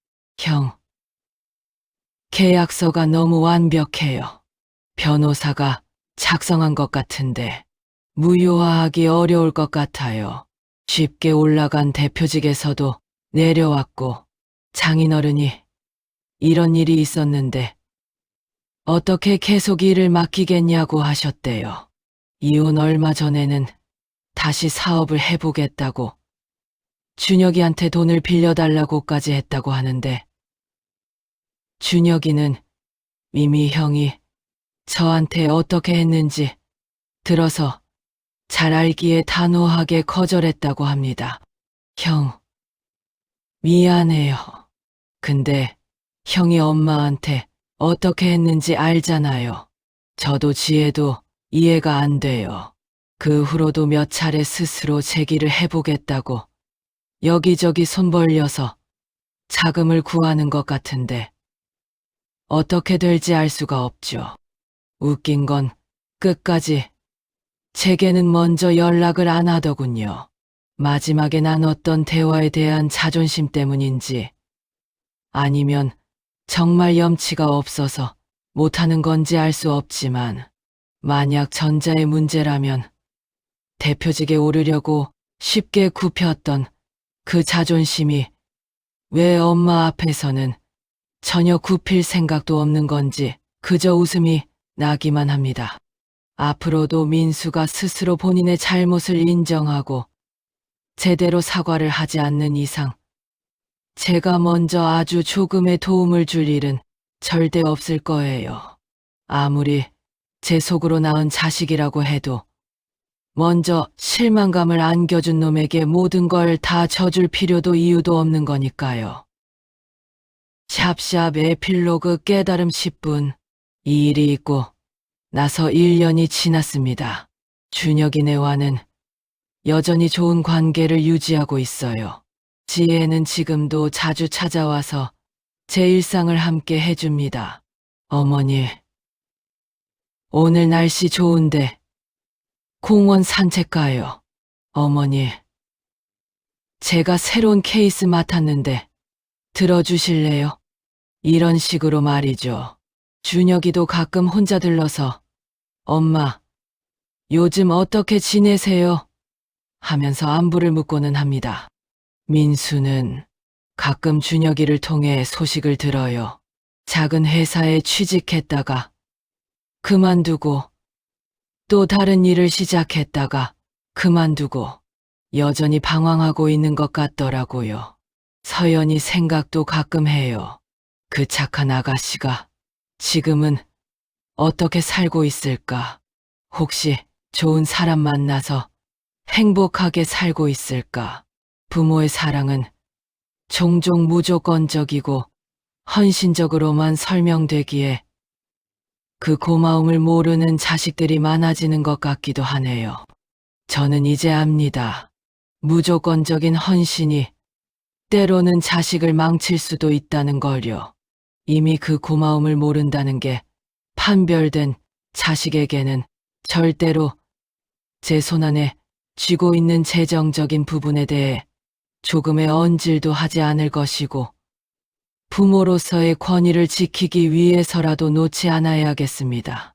계약서가 너무 완벽해요. 변호사가 작성한 것 같은데 무효화하기 어려울 것 같아요. 쉽게 올라간 대표직에서도 내려왔고 장인어른이 이런 일이 있었는데 어떻게 계속 일을 맡기겠냐고 하셨대요. 이혼 얼마 전에는 다시 사업을 해보겠다고 준혁이한테 돈을 빌려달라고까지 했다고 하는데 준혁이는 이미 형이 저한테 어떻게 했는지 들어서 잘 알기에 단호하게 거절했다고 합니다. 형, 미안해요. 근데 형이 엄마한테 어떻게 했는지 알잖아요. 저도 지혜도 이해가 안 돼요. 그 후로도 몇 차례 스스로 제기를 해보겠다고 여기저기 손 벌려서 자금을 구하는 것 같은데 어떻게 될지 알 수가 없죠. 웃긴 건 끝까지 제게는 먼저 연락을 안 하더군요. 마지막에 나눴던 대화에 대한 자존심 때문인지 아니면 정말 염치가 없어서 못하는 건지 알 수 없지만 만약 전자의 문제라면 대표직에 오르려고 쉽게 굽혔던 그 자존심이 왜 엄마 앞에서는 전혀 굽힐 생각도 없는 건지 그저 웃음이 나기만 합니다. 앞으로도 민수가 스스로 본인의 잘못을 인정하고 제대로 사과를 하지 않는 이상 제가 먼저 아주 조금의 도움을 줄 일은 절대 없을 거예요. 아무리 제 속으로 낳은 자식이라고 해도 먼저 실망감을 안겨준 놈에게 모든 걸 다 져줄 필요도 이유도 없는 거니까요. 샵샵 에필로그 깨달음 10분. 이 일이 있고 나서 1년이 지났습니다. 준혁이네와는 여전히 좋은 관계를 유지하고 있어요. 지혜는 지금도 자주 찾아와서 제 일상을 함께 해줍니다. 어머니, 오늘 날씨 좋은데 공원 산책 가요. 어머니, 제가 새로운 케이스 맡았는데 들어주실래요? 이런 식으로 말이죠. 준혁이도 가끔 혼자 들러서 엄마, 요즘 어떻게 지내세요? 하면서 안부를 묻고는 합니다. 민수는 가끔 준혁이를 통해 소식을 들어요. 작은 회사에 취직했다가 그만두고 또 다른 일을 시작했다가 그만두고 여전히 방황하고 있는 것 같더라고요. 서연이 생각도 가끔 해요. 그 착한 아가씨가 지금은 어떻게 살고 있을까? 혹시 좋은 사람 만나서 행복하게 살고 있을까? 부모의 사랑은 종종 무조건적이고 헌신적으로만 설명되기에 그 고마움을 모르는 자식들이 많아지는 것 같기도 하네요. 저는 이제 압니다. 무조건적인 헌신이 때로는 자식을 망칠 수도 있다는 걸요. 이미 그 고마움을 모른다는 게 판별된 자식에게는 절대로 제 손안에 쥐고 있는 재정적인 부분에 대해 조금의 언질도 하지 않을 것이고 부모로서의 권위를 지키기 위해서라도 놓지 않아야겠습니다.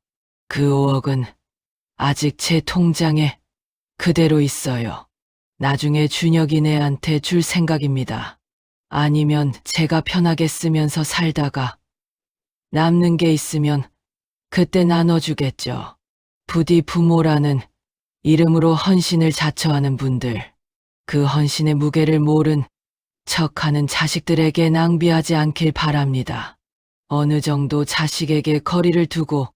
그 5억은 아직 제 통장에 그대로 있어요. 나중에 준혁이네한테 줄 생각입니다. 아니면 제가 편하게 쓰면서 살다가 남는 게 있으면 그때 나눠주겠죠. 부디 부모라는 이름으로 헌신을 자처하는 분들, 그 헌신의 무게를 모른 척하는 자식들에게 낭비하지 않길 바랍니다. 어느 정도 자식에게 거리를 두고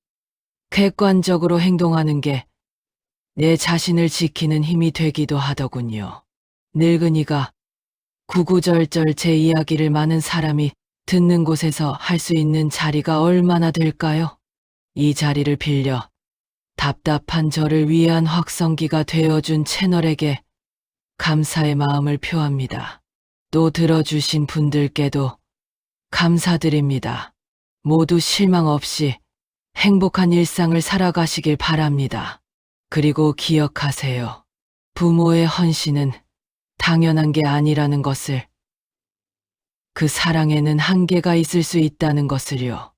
객관적으로 행동하는 게 내 자신을 지키는 힘이 되기도 하더군요. 늙은이가 구구절절 제 이야기를 많은 사람이 듣는 곳에서 할 수 있는 자리가 얼마나 될까요? 이 자리를 빌려 답답한 저를 위한 확성기가 되어준 채널에게 감사의 마음을 표합니다. 또 들어주신 분들께도 감사드립니다. 모두 실망 없이 행복한 일상을 살아가시길 바랍니다. 그리고 기억하세요. 부모의 헌신은 당연한 게 아니라는 것을, 그 사랑에는 한계가 있을 수 있다는 것을요.